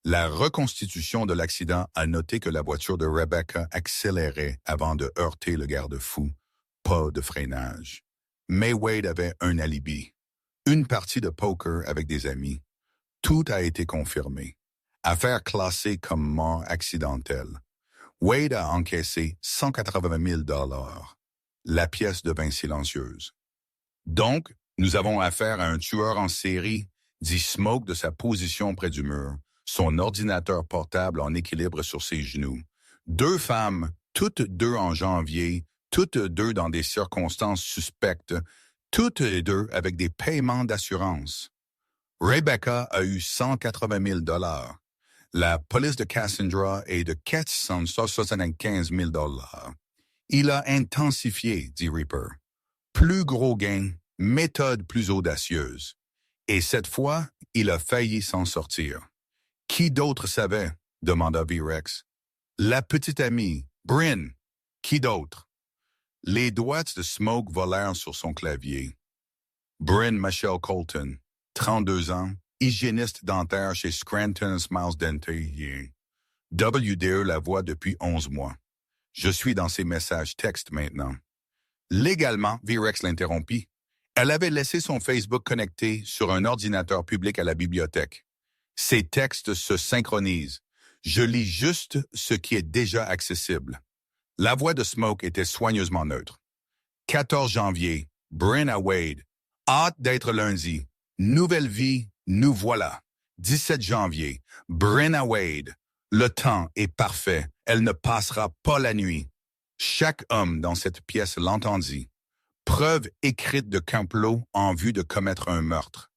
La reconstitution de l'accident a noté que la voiture de Rebecca accélérait avant de heurter le garde-fou. Pas de freinage. Mais Wade avait un alibi. Une partie de poker avec des amis. Tout a été confirmé. Affaire classée comme mort accidentelle. Wade a encaissé 180 000 $. La pièce devint silencieuse. Donc, nous avons affaire à un tueur en série, dit Smoke de sa position près du mur, son ordinateur portable en équilibre sur ses genoux. 2 femmes, toutes 2 en janvier, toutes 2 dans des circonstances suspectes, toutes les 2 avec des paiements d'assurance. Rebecca a eu 180 000 $. La police de Cassandra est de 475 000 $. Il a intensifié, dit Reaper. Plus gros gain, méthode plus audacieuse. Et cette fois, il a failli s'en sortir. Qui d'autre savait? Demanda V-Rex. La petite amie, Bryn. Qui d'autre? Les doigts de Smoke volèrent sur son clavier. Bryn Michelle Colton, 32 ans, hygiéniste dentaire chez Scranton Smiles Dental. WDE la voit depuis 11 mois. Je suis dans ses messages textes maintenant. Légalement, V-Rex l'interrompit. Elle avait laissé son Facebook connecté sur un ordinateur public à la bibliothèque. Ses textes se synchronisent. Je lis juste ce qui est déjà accessible. La voix de Smoke était soigneusement neutre. 14 janvier, Bryn à Wade. Hâte d'être lundi. Nouvelle vie, nous voilà. 17 janvier, Bryn à Wade. Le temps est parfait. Elle ne passera pas la nuit. Chaque homme dans cette pièce l'entendit. Preuve écrite de complot en vue de commettre un meurtre.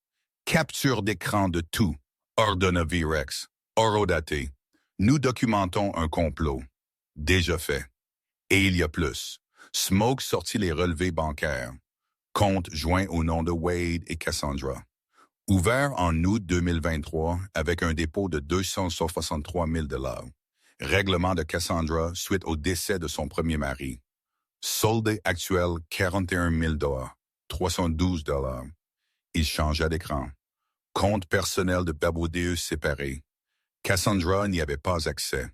Capture d'écran de tout, ordonna V-Rex. Horodaté. Nous documentons un complot. Déjà fait. Et il y a plus. Smoke sortit les relevés bancaires. Compte joint au nom de Wade et Cassandra. Ouvert en août 2023 avec un dépôt de 263 000 $. Règlement de Cassandra suite au décès de son premier mari. Solde actuel 41 000 $, 312 $. Il changea d'écran. Compte personnel de Babaudeus séparé. Cassandra n'y avait pas accès.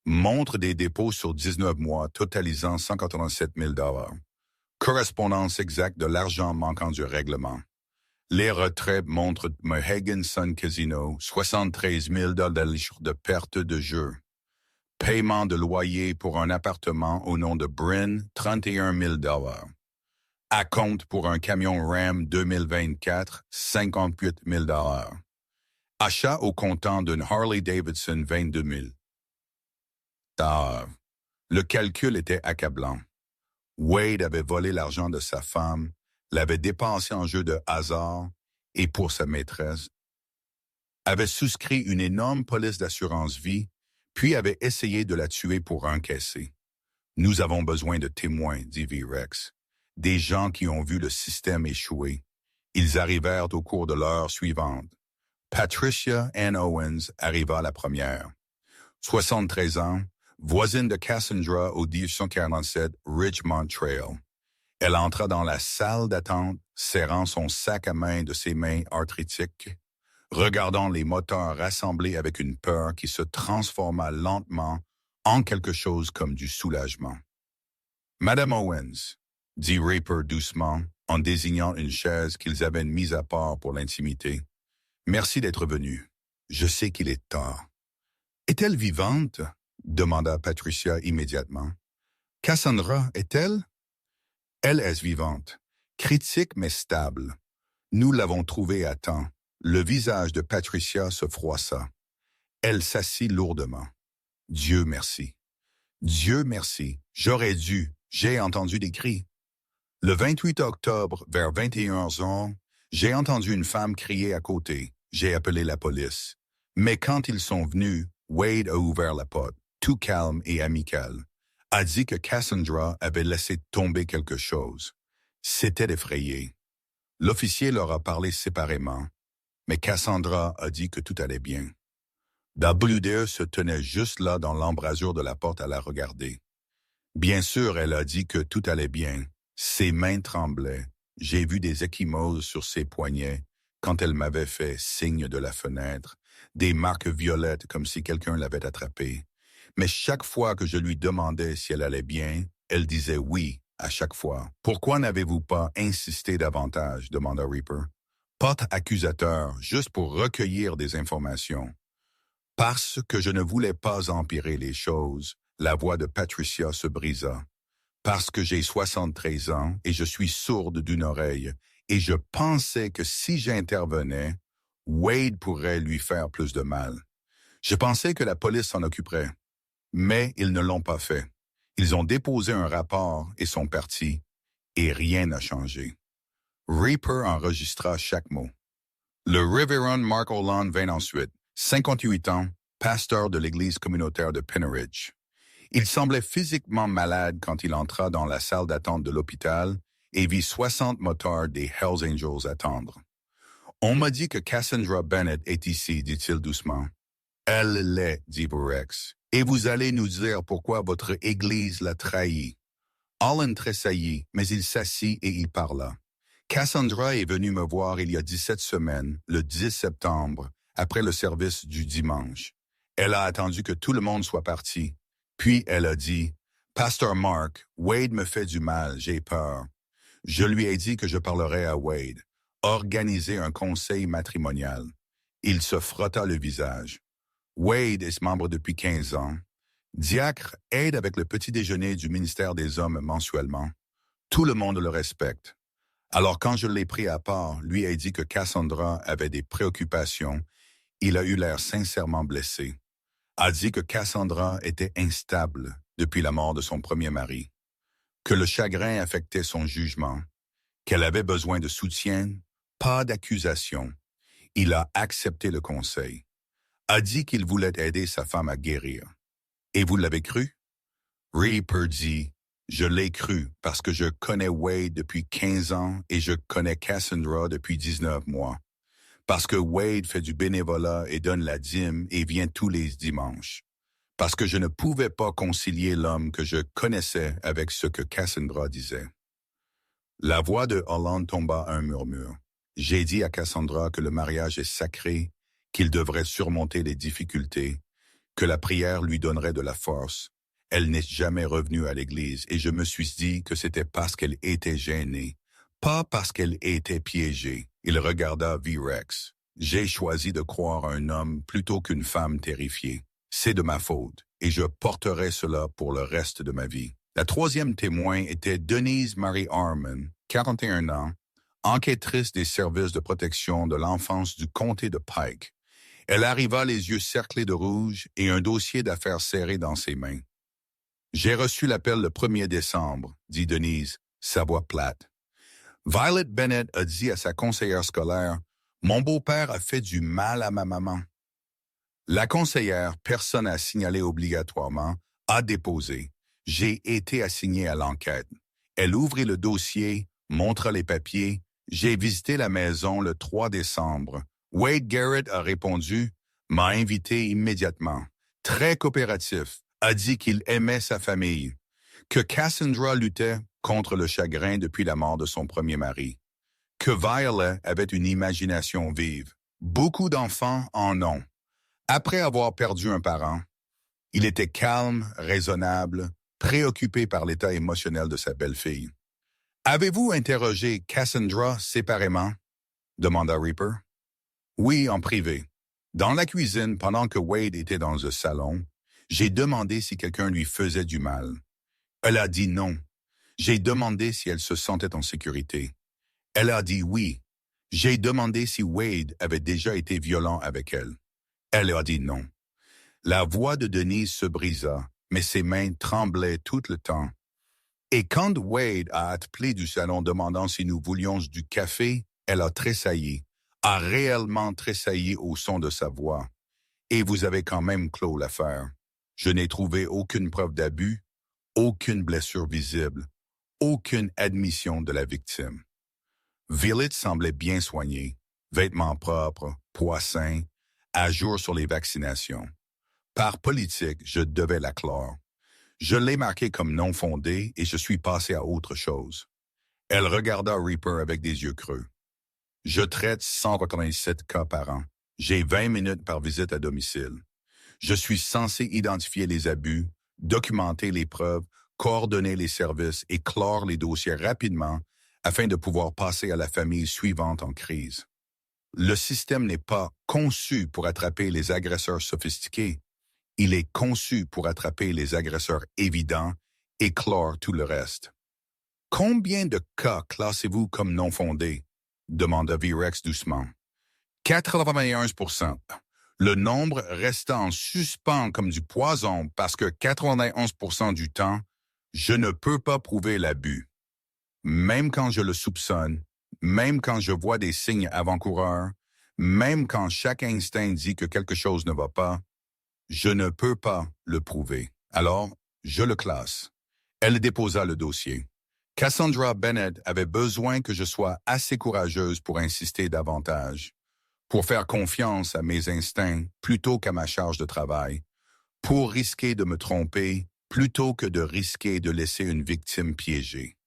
Montre des dépôts sur 19 mois totalisant 187 000 $. Correspondance exacte de l'argent manquant du règlement. Les retraits montrent Mohegan Sun Casino, 73 000 $ de perte de jeu. Paiement de loyer pour un appartement au nom de Bryn, 31 000 $. Acompte pour un camion Ram 2024, 58 000 $. Achat au comptant d'une Harley-Davidson, 22 000 $. Le calcul était accablant. Wade avait volé l'argent de sa femme, l'avait dépensé en jeu de hasard et pour sa maîtresse, avait souscrit une énorme police d'assurance vie, puis avait essayé de la tuer pour encaisser. Nous avons besoin de témoins, dit V-Rex. Des gens qui ont vu le système échouer. Ils arrivèrent au cours de l'heure suivante. Patricia Ann Owens arriva la première. 73 ans, voisine de Cassandra au 1847 Richmond Trail. Elle entra dans la salle d'attente, serrant son sac à main de ses mains arthritiques. regardant les moteurs rassemblés avec une peur qui se transforma lentement en quelque chose comme du soulagement. « Madame Owens », dit Raper doucement, en désignant une chaise qu'ils avaient mise à part pour l'intimité, « merci d'être venue. Je sais qu'il est tard. » « Est-elle vivante? » demanda Patricia immédiatement. « Cassandra, est-elle? » « Elle est vivante, critique mais stable. Nous l'avons trouvée à temps. » Le visage de Patricia se froissa. Elle s'assit lourdement. « Dieu merci. Dieu merci. J'aurais dû. J'ai entendu des cris. » Le 28 octobre, vers 21h, j'ai entendu une femme crier à côté. J'ai appelé la police. Mais quand ils sont venus, Wade a ouvert la porte, tout calme et amical. A dit que Cassandra avait laissé tomber quelque chose. C'était effrayé. L'officier leur a parlé séparément, mais Cassandra a dit que tout allait bien. WDE se tenait juste là dans l'embrasure de la porte à la regarder. Bien sûr, elle a dit que tout allait bien. Ses mains tremblaient. J'ai vu des ecchymoses sur ses poignets quand elle m'avait fait signe de la fenêtre, des marques violettes comme si quelqu'un l'avait attrapée. Mais chaque fois que je lui demandais si elle allait bien, elle disait oui à chaque fois. « Pourquoi n'avez-vous pas insisté davantage ?» demanda Reaper. « Pas accusateur, juste pour recueillir des informations. » Parce que je ne voulais pas empirer les choses, la voix de Patricia se brisa. Parce que j'ai 73 ans et je suis sourde d'une oreille, et je pensais que si j'intervenais, Wade pourrait lui faire plus de mal. Je pensais que la police s'en occuperait, mais ils ne l'ont pas fait. Ils ont déposé un rapport et sont partis, et rien n'a changé. Reaper enregistra chaque mot. Le révérend Mark Holland vint ensuite, 58 ans, pasteur de l'église communautaire de Penridge. Il semblait physiquement malade quand il entra dans la salle d'attente de l'hôpital et vit 60 motards des Hells Angels attendre. « On m'a dit que Cassandra Bennett est ici, dit-il doucement. »« Elle l'est, dit Borex. « Et vous allez nous dire pourquoi votre église l'a trahi. » Holland tressaillit, mais il s'assit et il parla. « Cassandra est venue me voir il y a 17 semaines, le 10 septembre, après le service du dimanche. Elle a attendu que tout le monde soit parti. Puis elle a dit, « Pasteur Mark, Wade me fait du mal, j'ai peur. » Je lui ai dit que je parlerais à Wade. Organiser un conseil matrimonial. Il se frotta le visage. Wade est membre depuis 15 ans. Diacre aide avec le petit déjeuner du ministère des Hommes mensuellement. Tout le monde le respecte. Alors quand je l'ai pris à part, lui ai dit que Cassandra avait des préoccupations. Il a eu l'air sincèrement blessé. A dit que Cassandra était instable depuis la mort de son premier mari, que le chagrin affectait son jugement, qu'elle avait besoin de soutien, pas d'accusation. Il a accepté le conseil. A dit qu'il voulait aider sa femme à guérir. Et vous l'avez cru? Reaper dit, « Je l'ai cru parce que je connais Wade depuis 15 ans et je connais Cassandra depuis 19 mois. Parce que Wade fait du bénévolat et donne la dîme et vient tous les dimanches. Parce que je ne pouvais pas concilier l'homme que je connaissais avec ce que Cassandra disait. » La voix de Holland tomba à un murmure. J'ai dit à Cassandra que le mariage est sacré, qu'il devrait surmonter les difficultés, que la prière lui donnerait de la force. Elle n'est jamais revenue à l'église et je me suis dit que c'était parce qu'elle était gênée, pas parce qu'elle était piégée. Il regarda V-Rex. J'ai choisi de croire à un homme plutôt qu'une femme terrifiée. C'est de ma faute et je porterai cela pour le reste de ma vie. La troisième témoin était Denise Marie Harmon, 41 ans, enquêtrice des services de protection de l'enfance du comté de Pike. Elle arriva les yeux cerclés de rouge et un dossier d'affaires serré dans ses mains. « J'ai reçu l'appel le 1er décembre, dit Denise, sa voix plate. Violet Bennett a dit à sa conseillère scolaire, « Mon beau-père a fait du mal à ma maman. » La conseillère, personne à signaler obligatoirement, a déposé. J'ai été assigné à l'enquête. Elle ouvrit le dossier, montra les papiers. J'ai visité la maison le 3 décembre. Wade Garrett a répondu, m'a invité immédiatement. Très coopératif, a dit qu'il aimait sa famille, que Cassandra luttait contre le chagrin depuis la mort de son premier mari, que Violet avait une imagination vive, Beaucoup d'enfants en ont. Après avoir perdu un parent, il était calme, raisonnable, préoccupé par l'état émotionnel de sa belle-fille. Avez-vous interrogé Cassandra séparément? Demanda Reaper. Oui, en privé. Dans la cuisine, pendant que Wade était dans le salon, j'ai demandé si quelqu'un lui faisait du mal. Elle a dit non. J'ai demandé si elle se sentait en sécurité. Elle a dit oui. J'ai demandé si Wade avait déjà été violent avec elle. Elle a dit non. La voix de Denise se brisa, mais ses mains tremblaient tout le temps. Et quand Wade a appelé du salon demandant si nous voulions du café, elle a tressailli, a réellement tressailli au son de sa voix. Et vous avez quand même clos l'affaire. Je n'ai trouvé aucune preuve d'abus, aucune blessure visible, aucune admission de la victime. Villett semblait bien soigné, vêtements propres, poids sain, à jour sur les vaccinations. Par politique, je devais la clore. Je l'ai marqué comme non fondé et je suis passé à autre chose. Elle regarda Reaper avec des yeux creux. Je traite 187 cas par an. J'ai 20 minutes par visite à domicile. Je suis censé identifier les abus, documenter les preuves, coordonner les services et clore les dossiers rapidement afin de pouvoir passer à la famille suivante en crise. Le système n'est pas conçu pour attraper les agresseurs sophistiqués. Il est conçu pour attraper les agresseurs évidents et clore tout le reste. Combien de cas classez-vous comme non fondés? Demanda V-Rex doucement. 91%. Le nombre restant en suspens comme du poison parce que 91% du temps, je ne peux pas prouver l'abus. Même quand je le soupçonne, même quand je vois des signes avant-coureurs, même quand chaque instinct dit que quelque chose ne va pas, je ne peux pas le prouver. Alors, je le classe. Elle déposa le dossier. Cassandra Bennett avait besoin que je sois assez courageuse pour insister davantage, pour faire confiance à mes instincts plutôt qu'à ma charge de travail, pour risquer de me tromper plutôt que de risquer de laisser une victime piégée.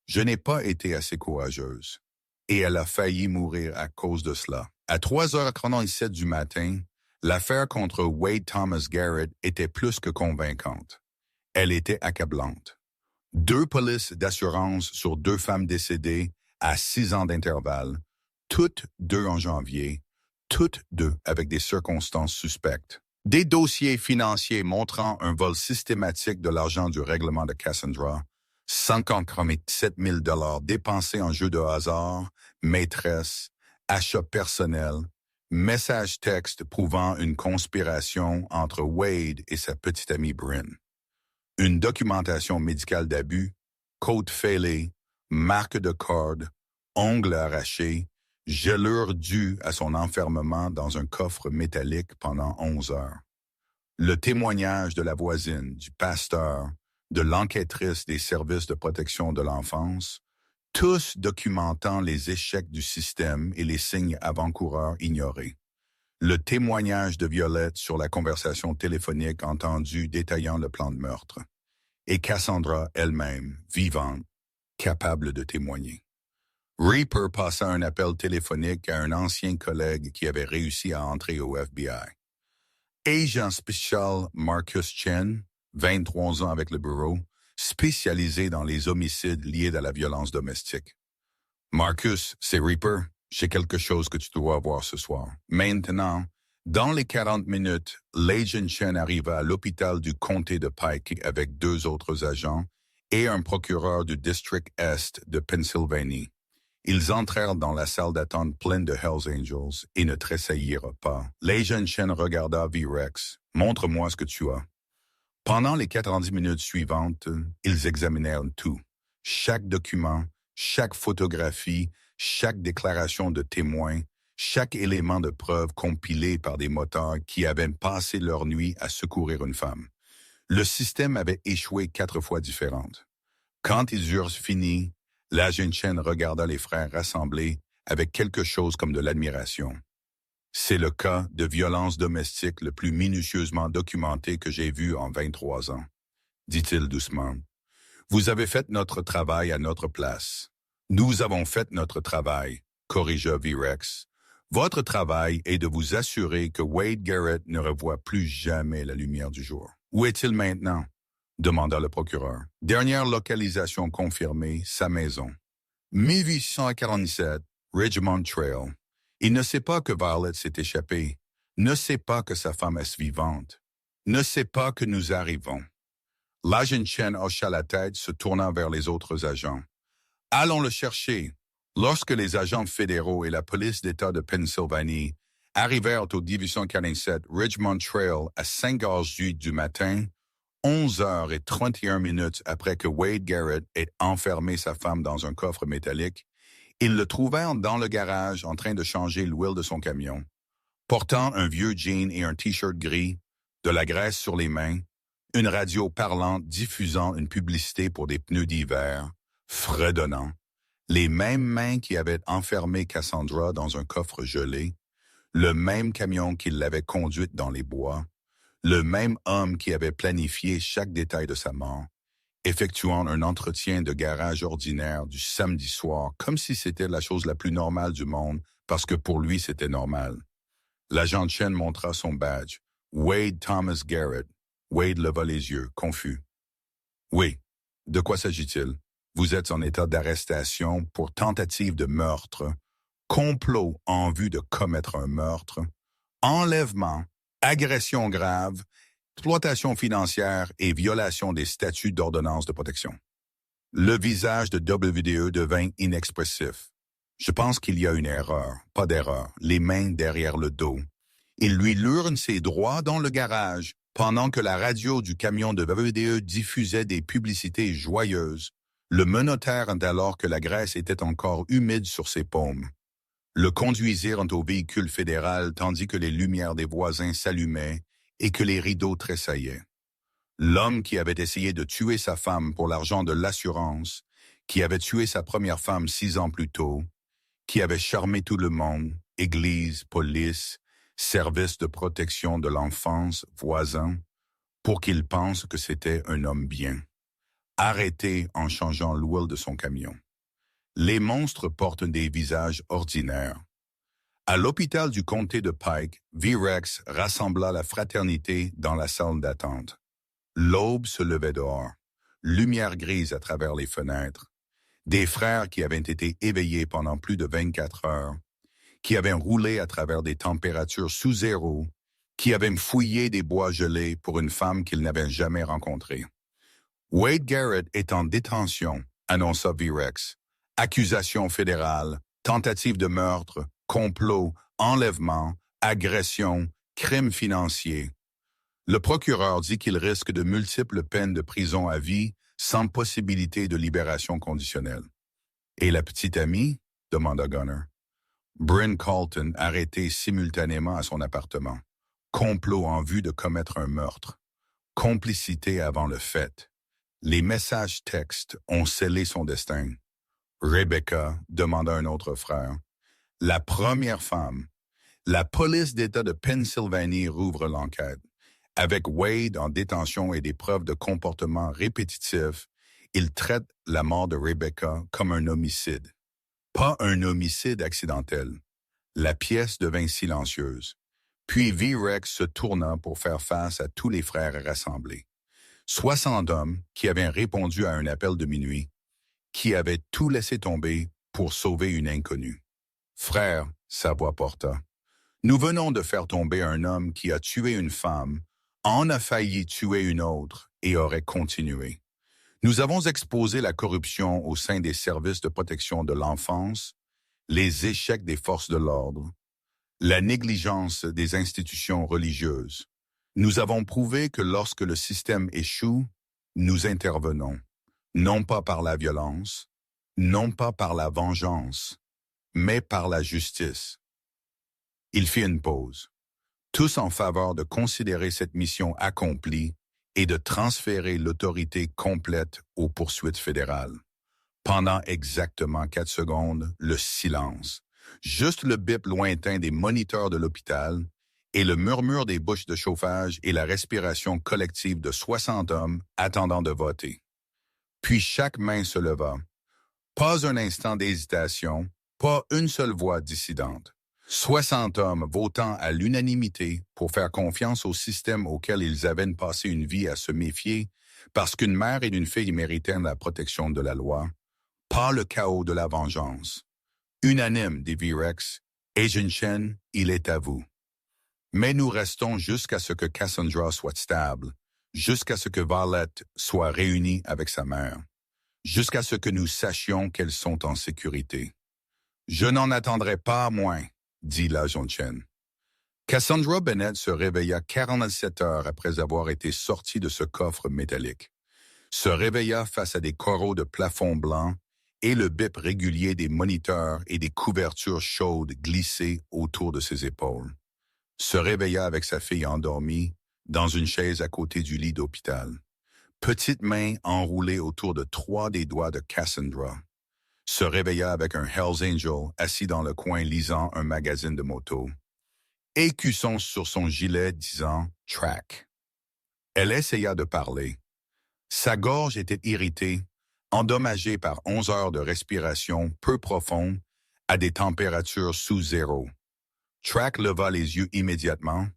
Je n'ai pas été assez courageuse, et elle a failli mourir à cause de cela. À 3h37 du matin, l'affaire contre Wade Thomas Garrett était plus que convaincante. Elle était accablante. 2 polices d'assurance sur 2 femmes décédées à 6 ans d'intervalle, toutes 2 en janvier, toutes 2 avec des circonstances suspectes. Des dossiers financiers montrant un vol systématique de l'argent du règlement de Cassandra, 57 000 $ dépensés en jeux de hasard, maîtresse, achats personnels, messages textes prouvant une conspiration entre Wade et sa petite amie Bryn. Une documentation médicale d'abus, côte fêlée, marque de corde, ongles arrachés, gelure due à son enfermement dans un coffre métallique pendant 11 heures. Le témoignage de la voisine, du pasteur, de l'enquêtrice des services de protection de l'enfance, tous documentant les échecs du système et les signes avant-coureurs ignorés. Le témoignage de Violette sur la conversation téléphonique entendue détaillant le plan de meurtre. Et Cassandra elle-même, vivante, capable de témoigner. Reaper passa un appel téléphonique à un ancien collègue qui avait réussi à entrer au FBI. Agent spécial Marcus Chen, 23 ans avec le bureau, spécialisé dans les homicides liés à la violence domestique. Marcus, c'est Reaper. J'ai quelque chose que tu dois voir ce soir. Maintenant, dans les 40 minutes, l'agent Chen arriva à l'hôpital du comté de Pike avec 2 autres agents et un procureur du district Est de Pennsylvanie. Ils entrèrent dans la salle d'attente pleine de Hells Angels et ne tressaillirent pas. L'agent Chen regarda V-Rex. « Montre-moi ce que tu as. » Pendant les 90 minutes suivantes, ils examinèrent tout. Chaque document, chaque photographie, chaque déclaration de témoin, chaque élément de preuve compilé par des motards qui avaient passé leur nuit à secourir une femme. Le système avait échoué 4 fois différentes. Quand ils eurent fini, l'agent Chen regarda les frères rassemblés avec quelque chose comme de l'admiration. C'est le cas de violence domestique le plus minutieusement documenté que j'ai vu en 23 ans, dit-il doucement. Vous avez fait notre travail à notre place. Nous avons fait notre travail, corrigea V-Rex. Votre travail est de vous assurer que Wade Garrett ne revoit plus jamais la lumière du jour. Où est-il maintenant? Demanda le procureur. Dernière localisation confirmée, sa maison. 1847, Ridgemont Trail. Il ne sait pas que Violet s'est échappée, ne sait pas que sa femme est vivante, ne sait pas que nous arrivons. L'agent Chen hocha la tête, se tournant vers les autres agents. Allons le chercher. Lorsque les agents fédéraux et la police d'État de Pennsylvanie arrivèrent au 1847 Ridgemont Trail à 5 heures du matin, 11h31 après que Wade Garrett ait enfermé sa femme dans un coffre métallique, ils le trouvèrent dans le garage en train de changer l'huile de son camion, portant un vieux jean et un t-shirt gris, de la graisse sur les mains, une radio parlante diffusant une publicité pour des pneus d'hiver, fredonnant, les mêmes mains qui avaient enfermé Cassandra dans un coffre gelé, le même camion qui l'avait conduite dans les bois, le même homme qui avait planifié chaque détail de sa mort, effectuant un entretien de garage ordinaire du samedi soir comme si c'était la chose la plus normale du monde parce que pour lui c'était normal. L'agent Chen montra son badge. Wade Thomas Garrett. Wade leva les yeux, confus. Oui. De quoi s'agit-il? Vous êtes en état d'arrestation pour tentative de meurtre, complot en vue de commettre un meurtre, enlèvement, agression grave, exploitation financière et violation des statuts d'ordonnance de protection. Le visage de WDE devint inexpressif. Je pense qu'il y a une erreur, pas d'erreur, les mains derrière le dos. Il lui lurne ses droits dans le garage pendant que la radio du camion de WDE diffusait des publicités joyeuses. Le menottèrent alors que la graisse était encore humide sur ses paumes. Le conduisirent au véhicule fédéral tandis que les lumières des voisins s'allumaient et que les rideaux tressaillaient. L'homme qui avait essayé de tuer sa femme pour l'argent de l'assurance, qui avait tué sa première femme 6 ans plus tôt, qui avait charmé tout le monde, église, police, service de protection de l'enfance, voisins, pour qu'il pense que c'était un homme bien. Arrêté en changeant l'huile de son camion. Les monstres portent des visages ordinaires. À l'hôpital du comté de Pike, V-Rex rassembla la fraternité dans la salle d'attente. L'aube se levait dehors, lumière grise à travers les fenêtres. Des frères qui avaient été éveillés pendant plus de 24 heures, qui avaient roulé à travers des températures sous zéro, qui avaient fouillé des bois gelés pour une femme qu'ils n'avaient jamais rencontrée. Wade Garrett est en détention, annonça V-Rex. Accusation fédérale, tentative de meurtre, complot, enlèvement, agression, crime financier. Le procureur dit qu'il risque de multiples peines de prison à vie sans possibilité de libération conditionnelle. Et la petite amie? Demanda Gunner. Bryn Carlton arrêté simultanément à son appartement. Complot en vue de commettre un meurtre. Complicité avant le fait. Les messages textes ont scellé son destin. Rebecca, demanda un autre frère. La première femme. La police d'État de Pennsylvanie rouvre l'enquête. Avec Wade en détention et des preuves de comportement répétitif, il traite la mort de Rebecca comme un homicide. Pas un homicide accidentel. La pièce devint silencieuse. Puis V-Rex se tourna pour faire face à tous les frères rassemblés. 60 hommes qui avaient répondu à un appel de minuit, qui avaient tout laissé tomber pour sauver une inconnue. Frère, sa voix porta. Nous venons de faire tomber un homme qui a tué une femme, en a failli tuer une autre et aurait continué. Nous avons exposé la corruption au sein des services de protection de l'enfance, les échecs des forces de l'ordre, la négligence des institutions religieuses. Nous avons prouvé que lorsque le système échoue, nous intervenons, non pas par la violence, non pas par la vengeance, mais par la justice. Il fit une pause, tous en faveur de considérer cette mission accomplie et de transférer l'autorité complète aux poursuites fédérales. Pendant exactement 4 secondes, le silence, juste le bip lointain des moniteurs de l'hôpital et le murmure des bouches de chauffage et la respiration collective de 60 hommes attendant de voter. Puis chaque main se leva. Pas un instant d'hésitation, pas une seule voix dissidente. 60 hommes votant à l'unanimité pour faire confiance au système auquel ils avaient passé une vie à se méfier parce qu'une mère et une fille méritaient la protection de la loi, pas le chaos de la vengeance. Unanime, dit V-Rex, Agent Chen, il est à vous. Mais nous restons jusqu'à ce que Cassandra soit stable, jusqu'à ce que Violet soit réunie avec sa mère, jusqu'à ce que nous sachions qu'elles sont en sécurité. Je n'en attendrai pas moins, dit l'agent Chen. Cassandra Bennett se réveilla 47 heures après avoir été sortie de ce coffre métallique. Se réveilla face à des coraux de plafond blanc et le bip régulier des moniteurs et des couvertures chaudes glissées autour de ses épaules. Se réveilla avec sa fille endormie dans une chaise à côté du lit d'hôpital. Petite main enroulée autour de 3 des doigts de Cassandra. Se réveilla avec un Hells Angel assis dans le coin lisant un magazine de moto. Écussons sur son gilet disant « Track ». Elle essaya de parler. Sa gorge était irritée, endommagée par 11 heures de respiration peu profonde à des températures sous zéro. Track leva les yeux immédiatement,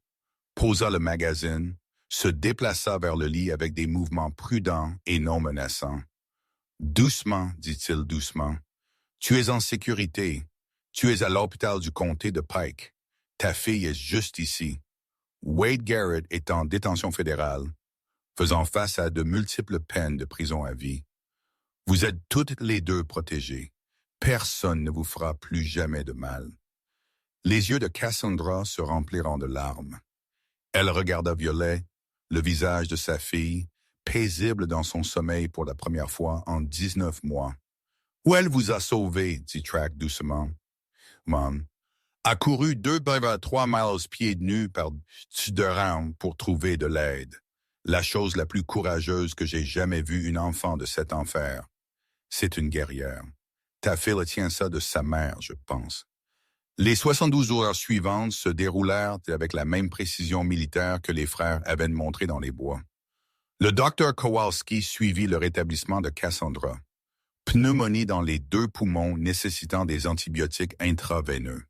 posa le magazine, se déplaça vers le lit avec des mouvements prudents et non menaçants. « Doucement, dit-il doucement. Tu es en sécurité. Tu es à l'hôpital du comté de Pike. Ta fille est juste ici. Wade Garrett est en détention fédérale, faisant face à de multiples peines de prison à vie. Vous êtes toutes les deux protégées. Personne ne vous fera plus jamais de mal. » Les yeux de Cassandra se rempliront de larmes. Elle regarda Violet, le visage de sa fille, paisible dans son sommeil pour la première fois en 19 mois. « Où elle vous a sauvé, dit Track doucement. Mom a couru 2,3 miles pieds nus par-dessus de rames pour trouver de l'aide. La chose la plus courageuse que j'ai jamais vue une enfant de cet enfer. C'est une guerrière. Ta fille tient ça de sa mère, je pense. » Les 72 heures suivantes se déroulèrent avec la même précision militaire que les frères avaient montré dans les bois. Le docteur Kowalski suivit le rétablissement de Cassandra. Pneumonie dans les 2 poumons nécessitant des antibiotiques intraveineux.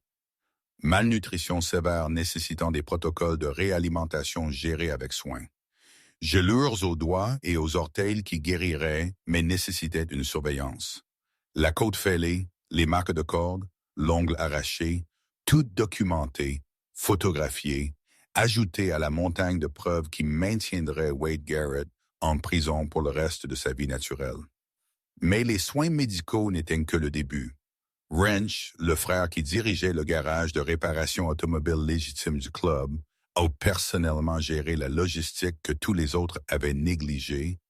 Malnutrition sévère nécessitant des protocoles de réalimentation gérés avec soin. Gelures aux doigts et aux orteils qui guériraient mais nécessitaient une surveillance. La côte fêlée, les marques de corde, l'ongle arraché, tout documenté, photographié, ajouté à la montagne de preuves qui maintiendrait Wade Garrett en prison pour le reste de sa vie naturelle. Mais les soins médicaux n'étaient que le début. Wrench, le frère qui dirigeait le garage de réparation automobile légitime du club, a personnellement géré la logistique que tous les autres avaient négligée,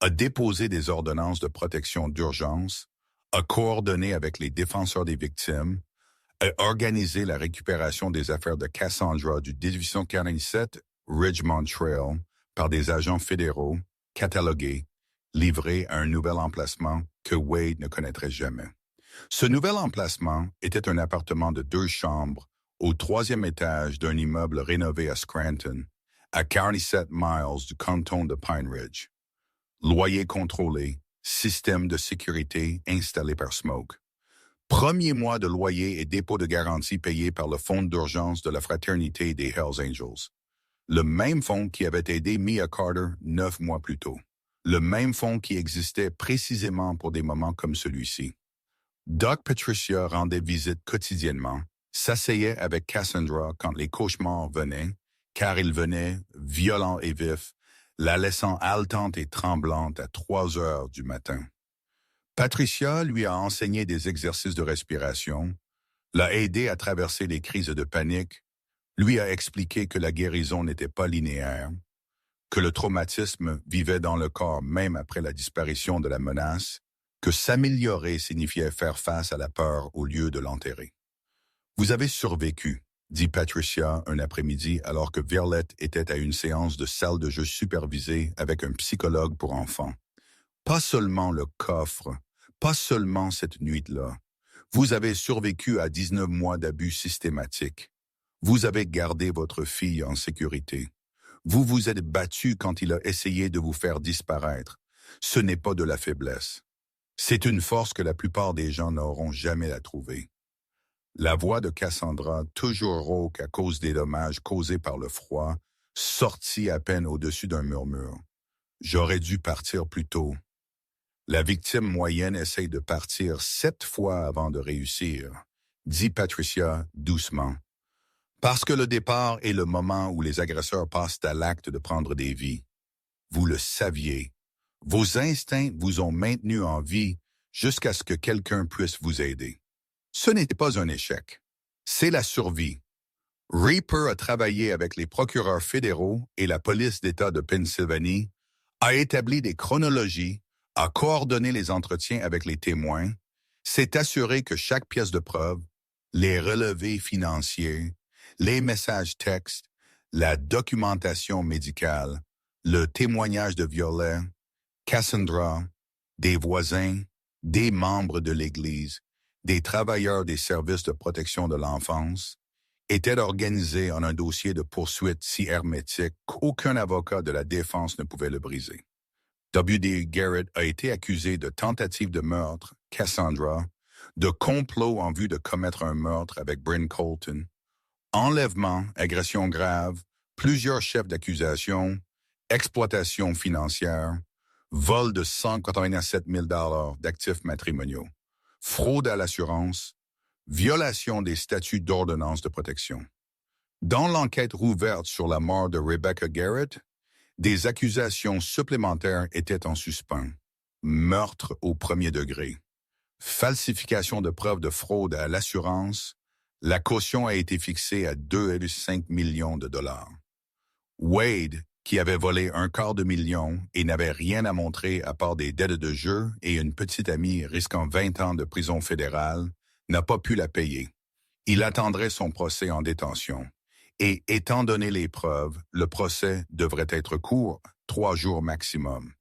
a déposé des ordonnances de protection d'urgence, a coordonné avec les défenseurs des victimes, a organisé la récupération des affaires de Cassandra du 1847 Ridgemont Trail par des agents fédéraux, catalogués, livrés à un nouvel emplacement que Wade ne connaîtrait jamais. Ce nouvel emplacement était un appartement de 2 chambres au 3e étage d'un immeuble rénové à Scranton, à 47 miles du canton de Pine Ridge. Loyer contrôlé, système de sécurité installé par Smoke. Premier mois de loyer et dépôt de garantie payé par le fonds d'urgence de la fraternité des Hells Angels. Le même fonds qui avait aidé Mia Carter 9 mois plus tôt. Le même fonds qui existait précisément pour des moments comme celui-ci. Doc Patricia rendait visite quotidiennement, s'asseyait avec Cassandra quand les cauchemars venaient, car ils venaient, violents et vifs, la laissant haletante et tremblante à 3 heures du matin. Patricia lui a enseigné des exercices de respiration, l'a aidé à traverser les crises de panique, lui a expliqué que la guérison n'était pas linéaire, que le traumatisme vivait dans le corps même après la disparition de la menace, que s'améliorer signifiait faire face à la peur au lieu de l'enterrer. « Vous avez survécu », dit Patricia un après-midi alors que Violet était à une séance de salle de jeu supervisée avec un psychologue pour enfants. Pas seulement le coffre, pas seulement cette nuit-là. Vous avez survécu à 19 mois d'abus systématiques. Vous avez gardé votre fille en sécurité. Vous vous êtes battu quand il a essayé de vous faire disparaître. Ce n'est pas de la faiblesse. C'est une force que la plupart des gens n'auront jamais à trouver. La voix de Cassandra, toujours rauque à cause des dommages causés par le froid, sortit à peine au-dessus d'un murmure. J'aurais dû partir plus tôt. La victime moyenne essaye de partir 7 fois avant de réussir, dit Patricia doucement. Parce que le départ est le moment où les agresseurs passent à l'acte de prendre des vies. Vous le saviez. Vos instincts vous ont maintenu en vie jusqu'à ce que quelqu'un puisse vous aider. Ce n'était pas un échec. C'est la survie. Reaper a travaillé avec les procureurs fédéraux et la police d'État de Pennsylvanie, a établi des chronologies, a coordonné les entretiens avec les témoins, s'est assuré que chaque pièce de preuve, les relevés financiers, les messages textes, la documentation médicale, le témoignage de Violet, Cassandra, des voisins, des membres de l'Église, des travailleurs des services de protection de l'enfance, étaient organisés en un dossier de poursuite si hermétique qu'aucun avocat de la défense ne pouvait le briser. W.D. Garrett a été accusé de tentative de meurtre, Cassandra, de complot en vue de commettre un meurtre avec Bryn Colton, enlèvement, agression grave, plusieurs chefs d'accusation, exploitation financière, vol de 187 000 $ d'actifs matrimoniaux, fraude à l'assurance, violation des statuts d'ordonnance de protection. Dans l'enquête rouverte sur la mort de Rebecca Garrett, des accusations supplémentaires étaient en suspens. Meurtre au premier degré, falsification de preuves de fraude à l'assurance, la caution a été fixée à 2,5 millions de dollars. Wade, qui avait volé $250,000 et n'avait rien à montrer à part des dettes de jeu et une petite amie risquant 20 ans de prison fédérale, n'a pas pu la payer. Il attendrait son procès en détention. Et étant donné les preuves, le procès devrait être court, 3 jours maximum.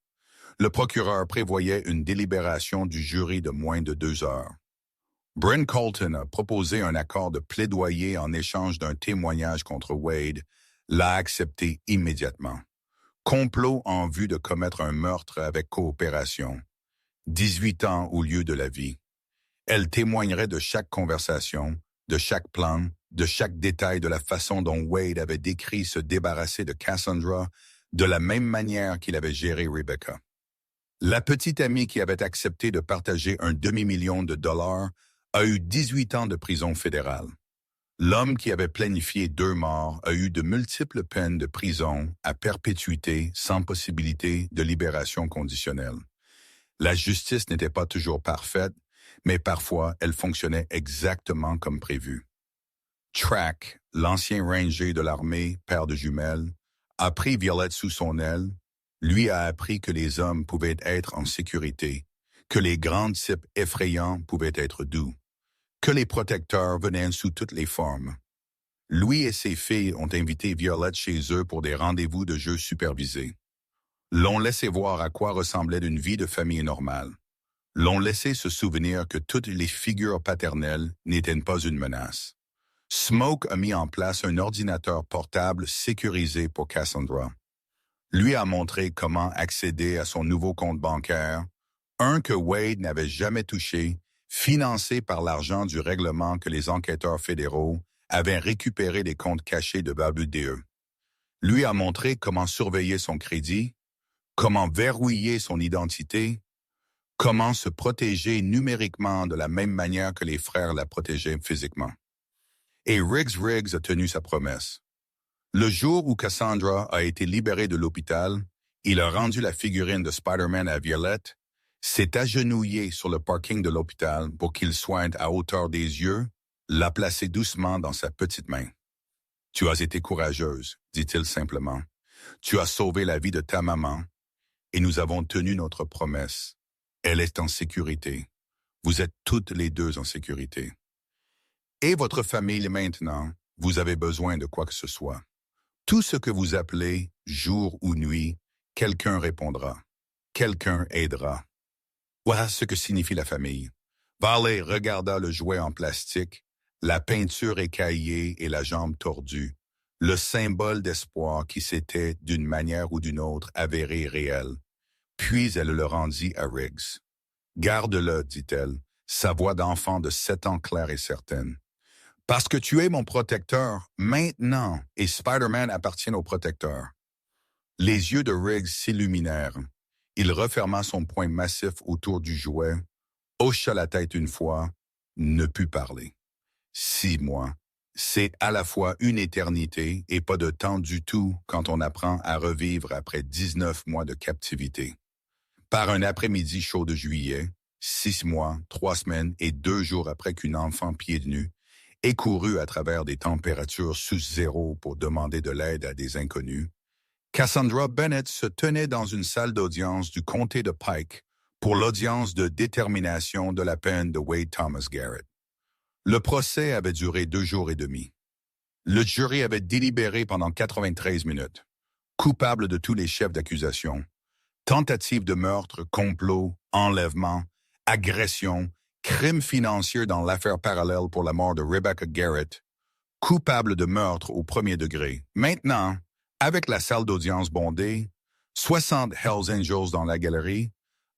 Le procureur prévoyait une délibération du jury de moins de 2 heures. Bryn Colton a proposé un accord de plaidoyer en échange d'un témoignage contre Wade, l'a accepté immédiatement. Complot en vue de commettre un meurtre avec coopération. 18 ans au lieu de la vie. Elle témoignerait de chaque conversation, de chaque plan, de chaque détail de la façon dont Wade avait décrit se débarrasser de Cassandra de la même manière qu'il avait géré Rebecca. La petite amie qui avait accepté de partager un demi-million de dollars a eu 18 ans de prison fédérale. L'homme qui avait planifié 2 morts a eu de multiples peines de prison à perpétuité sans possibilité de libération conditionnelle. La justice n'était pas toujours parfaite, mais parfois elle fonctionnait exactement comme prévu. Track, l'ancien ranger de l'armée, père de jumelles, a pris Violette sous son aile, lui a appris que les hommes pouvaient être en sécurité, que les grands types effrayants pouvaient être doux, que les protecteurs venaient sous toutes les formes. Lui et ses filles ont invité Violette chez eux pour des rendez-vous de jeu supervisés. L'ont laissé voir à quoi ressemblait une vie de famille normale. L'ont laissé se souvenir que toutes les figures paternelles n'étaient pas une menace. Smoke a mis en place un ordinateur portable sécurisé pour Cassandra. Lui a montré comment accéder à son nouveau compte bancaire, un que Wade n'avait jamais touché, financé par l'argent du règlement que les enquêteurs fédéraux avaient récupéré des comptes cachés de WDE. Lui a montré comment surveiller son crédit, comment verrouiller son identité, comment se protéger numériquement de la même manière que les frères la protégeaient physiquement. Et Riggs a tenu sa promesse. Le jour où Cassandra a été libérée de l'hôpital, il a rendu la figurine de Spider-Man à Violette, s'est agenouillé sur le parking de l'hôpital pour qu'il soit à hauteur des yeux, l'a placé doucement dans sa petite main. « Tu as été courageuse, dit-il simplement. Tu as sauvé la vie de ta maman, et nous avons tenu notre promesse. Elle est en sécurité. Vous êtes toutes les deux en sécurité. Et votre famille maintenant, vous avez besoin de quoi que ce soit. Tout ce que vous appelez, jour ou nuit, quelqu'un répondra. Quelqu'un aidera. » Voilà ce que signifie la famille. Varley regarda le jouet en plastique, la peinture écaillée et la jambe tordue, le symbole d'espoir qui s'était, d'une manière ou d'une autre, avéré réel. Puis elle le rendit à Riggs. « Garde-le, dit-elle, sa voix d'enfant de 7 ans claire et certaine. Parce que tu es mon protecteur maintenant et Spider-Man appartient au protecteur. Les yeux de Riggs s'illuminèrent. Il referma son poing massif autour du jouet, hocha la tête une fois, ne put parler. 6 mois, c'est à la fois une éternité et pas de temps du tout quand on apprend à revivre après 19 mois de captivité. Par un après-midi chaud de juillet, 6 mois, 3 semaines et 2 jours après qu'une enfant pieds nus ait couru à travers des températures sous zéro pour demander de l'aide à des inconnus, Cassandra Bennett se tenait dans une salle d'audience du comté de Pike pour l'audience de détermination de la peine de Wade Thomas Garrett. Le procès avait duré 2 jours et demi. Le jury avait délibéré pendant 93 minutes. Coupable de tous les chefs d'accusation, tentative de meurtre, complot, enlèvement, agression, crime financier dans l'affaire parallèle pour la mort de Rebecca Garrett, coupable de meurtre au premier degré. Maintenant, avec la salle d'audience bondée, 60 Hells Angels dans la galerie,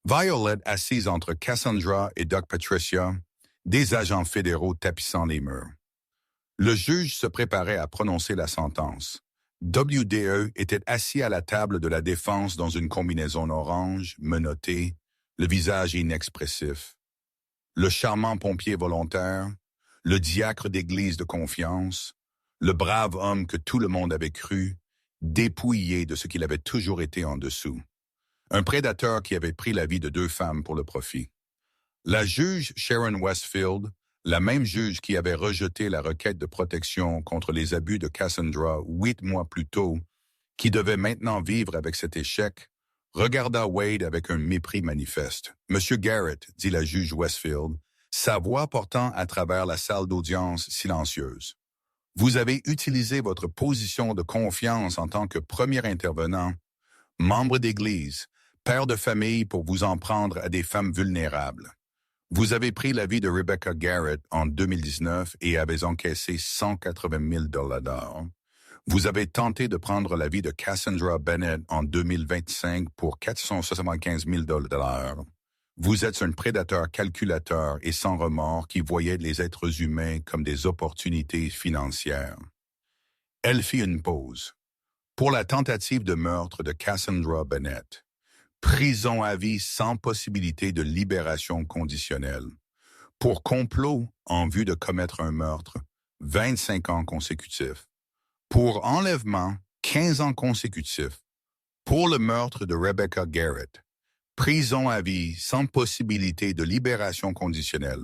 Violet assise entre Cassandra et Doc Patricia, des agents fédéraux tapissant les murs. Le juge se préparait à prononcer la sentence. WDE était assis à la table de la défense dans une combinaison orange, menottée, le visage inexpressif. Le charmant pompier volontaire, le diacre d'église de confiance, le brave homme que tout le monde avait cru, dépouillé de ce qu'il avait toujours été en dessous. Un prédateur qui avait pris la vie de 2 femmes pour le profit. La juge Sharon Westfield, la même juge qui avait rejeté la requête de protection contre les abus de Cassandra 8 mois plus tôt, qui devait maintenant vivre avec cet échec, regarda Wade avec un mépris manifeste. « Monsieur Garrett, dit la juge Westfield, sa voix portant à travers la salle d'audience silencieuse. Vous avez utilisé votre position de confiance en tant que premier intervenant, membre d'Église, père de famille pour vous en prendre à des femmes vulnérables. Vous avez pris la vie de Rebecca Garrett en 2019 et avez encaissé 180 000 $. Vous avez tenté de prendre la vie de Cassandra Bennett en 2025 pour 475 000 $. Vous êtes un prédateur calculateur et sans remords qui voyait les êtres humains comme des opportunités financières. » Elle fit une pause. Pour la tentative de meurtre de Cassandra Bennett, prison à vie sans possibilité de libération conditionnelle. Pour complot en vue de commettre un meurtre, 25 ans consécutifs. Pour enlèvement, 15 ans consécutifs. Pour le meurtre de Rebecca Garrett, prison à vie sans possibilité de libération conditionnelle.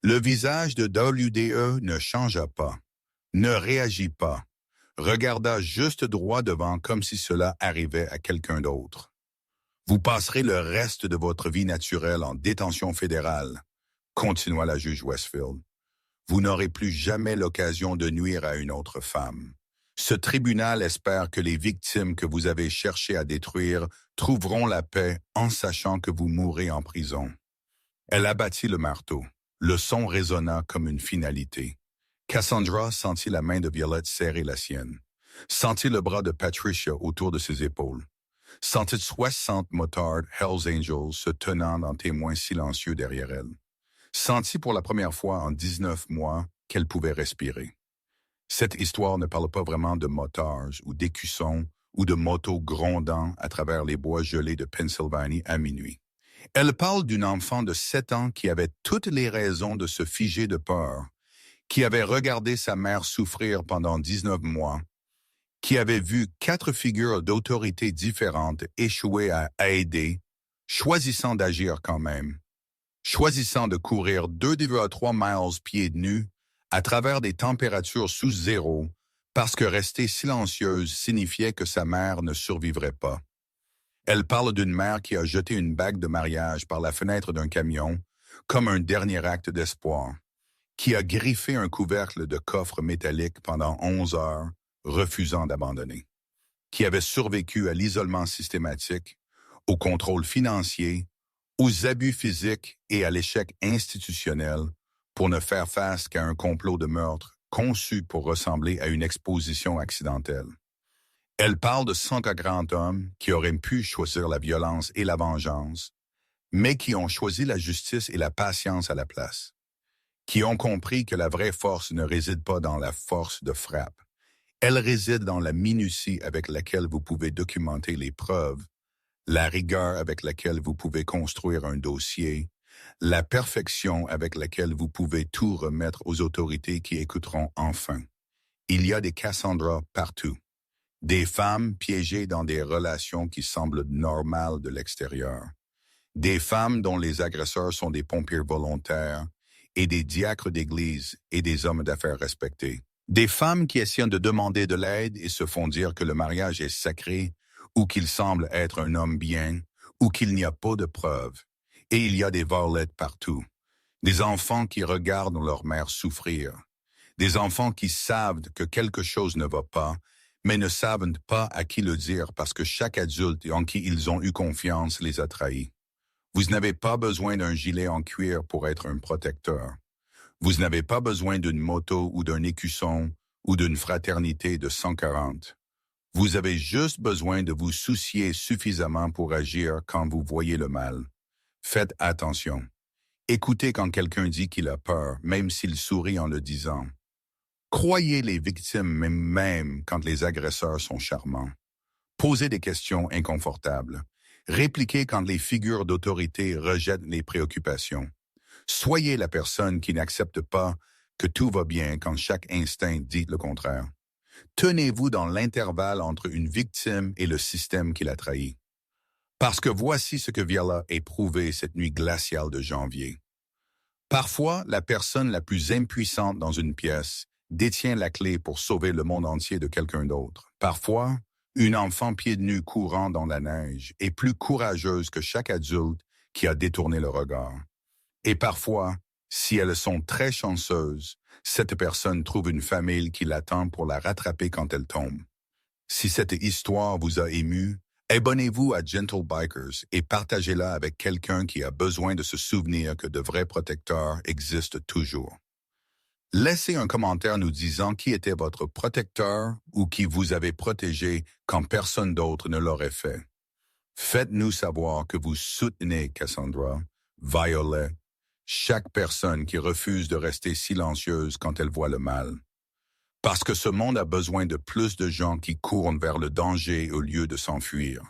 Le visage de WDE ne changea pas, ne réagit pas, regarda juste droit devant comme si cela arrivait à quelqu'un d'autre. Vous passerez le reste de votre vie naturelle en détention fédérale, continua la juge Westfield. Vous n'aurez plus jamais l'occasion de nuire à une autre femme. Ce tribunal espère que les victimes que vous avez cherché à détruire trouveront la paix en sachant que vous mourrez en prison. Elle abattit le marteau. Le son résonna comme une finalité. Cassandra sentit la main de Violette serrer la sienne. Sentit le bras de Patricia autour de ses épaules. Sentit 60 motards Hells Angels se tenant en témoins silencieux derrière elle. Sentit pour la première fois en 19 mois qu'elle pouvait respirer. Cette histoire ne parle pas vraiment de motards ou d'écussons ou de motos grondant à travers les bois gelés de Pennsylvanie à minuit. Elle parle d'une enfant de 7 ans qui avait toutes les raisons de se figer de peur, qui avait regardé sa mère souffrir pendant 19 mois, qui avait vu 4 figures d'autorité différentes échouer à aider, choisissant d'agir quand même, choisissant de courir 2,3 miles pieds nus à travers des températures sous zéro, parce que rester silencieuse signifiait que sa mère ne survivrait pas. Elle parle d'une mère qui a jeté une bague de mariage par la fenêtre d'un camion, comme un dernier acte d'espoir, qui a griffé un couvercle de coffre métallique pendant 11 heures, refusant d'abandonner, qui avait survécu à l'isolement systématique, au contrôle financier, aux abus physiques et à l'échec institutionnel pour ne faire face qu'à un complot de meurtre conçu pour ressembler à une exposition accidentelle. Elle parle de 140 hommes qui auraient pu choisir la violence et la vengeance, mais qui ont choisi la justice et la patience à la place, qui ont compris que la vraie force ne réside pas dans la force de frappe. Elle réside dans la minutie avec laquelle vous pouvez documenter les preuves, la rigueur avec laquelle vous pouvez construire un dossier, la perfection avec laquelle vous pouvez tout remettre aux autorités qui écouteront enfin. Il y a des Cassandra partout. Des femmes piégées dans des relations qui semblent normales de l'extérieur. Des femmes dont les agresseurs sont des pompiers volontaires et des diacres d'église et des hommes d'affaires respectés. Des femmes qui essaient de demander de l'aide et se font dire que le mariage est sacré ou qu'il semble être un homme bien ou qu'il n'y a pas de preuves. Et il y a des varlettes partout. Des enfants qui regardent leur mère souffrir. Des enfants qui savent que quelque chose ne va pas, mais ne savent pas à qui le dire parce que chaque adulte en qui ils ont eu confiance les a trahis. Vous n'avez pas besoin d'un gilet en cuir pour être un protecteur. Vous n'avez pas besoin d'une moto ou d'un écusson ou d'une fraternité de 140. Vous avez juste besoin de vous soucier suffisamment pour agir quand vous voyez le mal. Faites attention. Écoutez quand quelqu'un dit qu'il a peur, même s'il sourit en le disant. Croyez les victimes même quand les agresseurs sont charmants. Posez des questions inconfortables. Répliquez quand les figures d'autorité rejettent les préoccupations. Soyez la personne qui n'accepte pas que tout va bien quand chaque instinct dit le contraire. Tenez-vous dans l'intervalle entre une victime et le système qui l'a trahi. Parce que voici ce que Viola a éprouvé cette nuit glaciale de janvier. Parfois, la personne la plus impuissante dans une pièce détient la clé pour sauver le monde entier de quelqu'un d'autre. Parfois, une enfant pieds nus courant dans la neige est plus courageuse que chaque adulte qui a détourné le regard. Et parfois, si elles sont très chanceuses, cette personne trouve une famille qui l'attend pour la rattraper quand elle tombe. Si cette histoire vous a ému, abonnez-vous à Gentle Bikers et partagez-la avec quelqu'un qui a besoin de se souvenir que de vrais protecteurs existent toujours. Laissez un commentaire nous disant qui était votre protecteur ou qui vous avait protégé quand personne d'autre ne l'aurait fait. Faites-nous savoir que vous soutenez Cassandra, Violet, chaque personne qui refuse de rester silencieuse quand elle voit le mal. Parce que ce monde a besoin de plus de gens qui courent vers le danger au lieu de s'enfuir.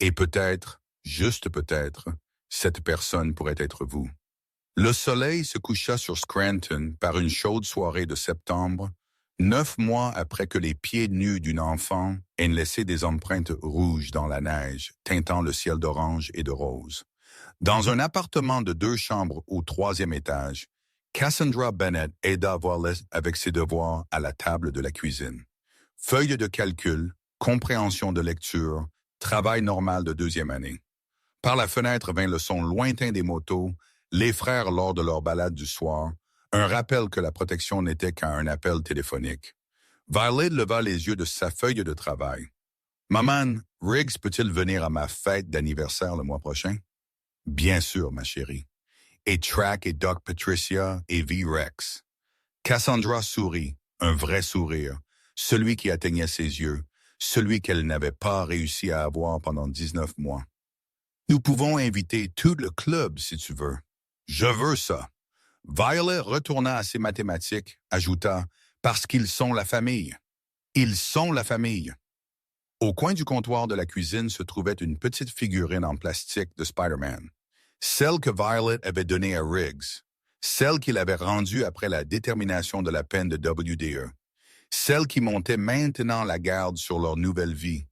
Et peut-être, juste peut-être, cette personne pourrait être vous. Le soleil se coucha sur Scranton par une chaude soirée de septembre, 9 mois après que les pieds nus d'une enfant aient laissé des empreintes rouges dans la neige, teintant le ciel d'orange et de rose. Dans un appartement de 2 chambres au 3e étage, Cassandra Bennett aida Wallace avec ses devoirs à la table de la cuisine. Feuilles de calcul, compréhension de lecture, travail normal de 2e année. Par la fenêtre vint le son lointain des motos, les frères lors de leur balade du soir, un rappel que la protection n'était qu'un appel téléphonique. Violet leva les yeux de sa feuille de travail. « Maman, Riggs peut-il venir à ma fête d'anniversaire le mois prochain? » « Bien sûr, ma chérie. » Et Track et Doc Patricia et V-Rex. Cassandra sourit, un vrai sourire, celui qui atteignait ses yeux, celui qu'elle n'avait pas réussi à avoir pendant 19 mois. « Nous pouvons inviter tout le club si tu veux. »« Je veux ça. » Violet retourna à ses mathématiques, ajouta « Parce qu'ils sont la famille. » Ils sont la famille. Au coin du comptoir de la cuisine se trouvait une petite figurine en plastique de Spider-Man. Celle que Violet avait donnée à Riggs. Celle qu'il avait rendue après la détermination de la peine de WDE. Celle qui montait maintenant la garde sur leur nouvelle vie.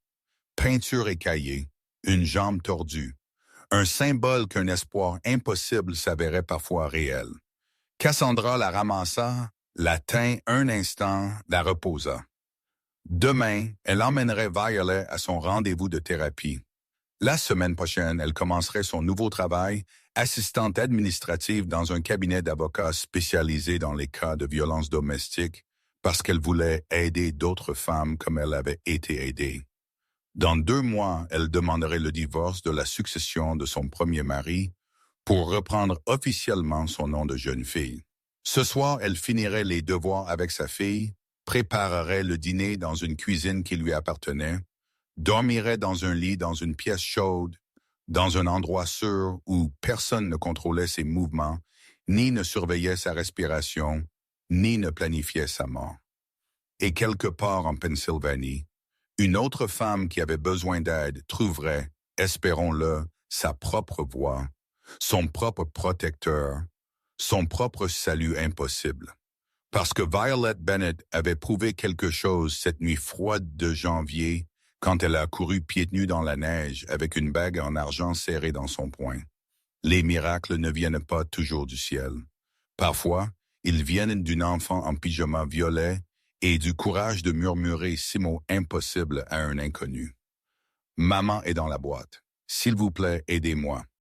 Peinture écaillée, une jambe tordue. Un symbole qu'un espoir impossible s'avérait parfois réel. Cassandra la ramassa, la tint un instant, la reposa. Demain, elle emmènerait Violet à son rendez-vous de thérapie. La semaine prochaine, elle commencerait son nouveau travail, assistante administrative dans un cabinet d'avocats spécialisé dans les cas de violence domestique, parce qu'elle voulait aider d'autres femmes comme elle avait été aidée. Dans 2 mois, elle demanderait le divorce de la succession de son premier mari pour reprendre officiellement son nom de jeune fille. Ce soir, elle finirait les devoirs avec sa fille, préparerait le dîner dans une cuisine qui lui appartenait, dormirait dans un lit dans une pièce chaude, dans un endroit sûr où personne ne contrôlait ses mouvements, ni ne surveillait sa respiration, ni ne planifiait sa mort. Et quelque part en Pennsylvanie, une autre femme qui avait besoin d'aide trouverait, espérons-le, sa propre voie, son propre protecteur, son propre salut impossible. Parce que Violet Bennett avait prouvé quelque chose cette nuit froide de janvier quand elle a couru pieds nus dans la neige avec une bague en argent serrée dans son poing. Les miracles ne viennent pas toujours du ciel. Parfois, ils viennent d'une enfant en pyjama violet et du courage de murmurer 6 mots impossibles à un inconnu. Maman est dans la boîte. S'il vous plaît, aidez-moi.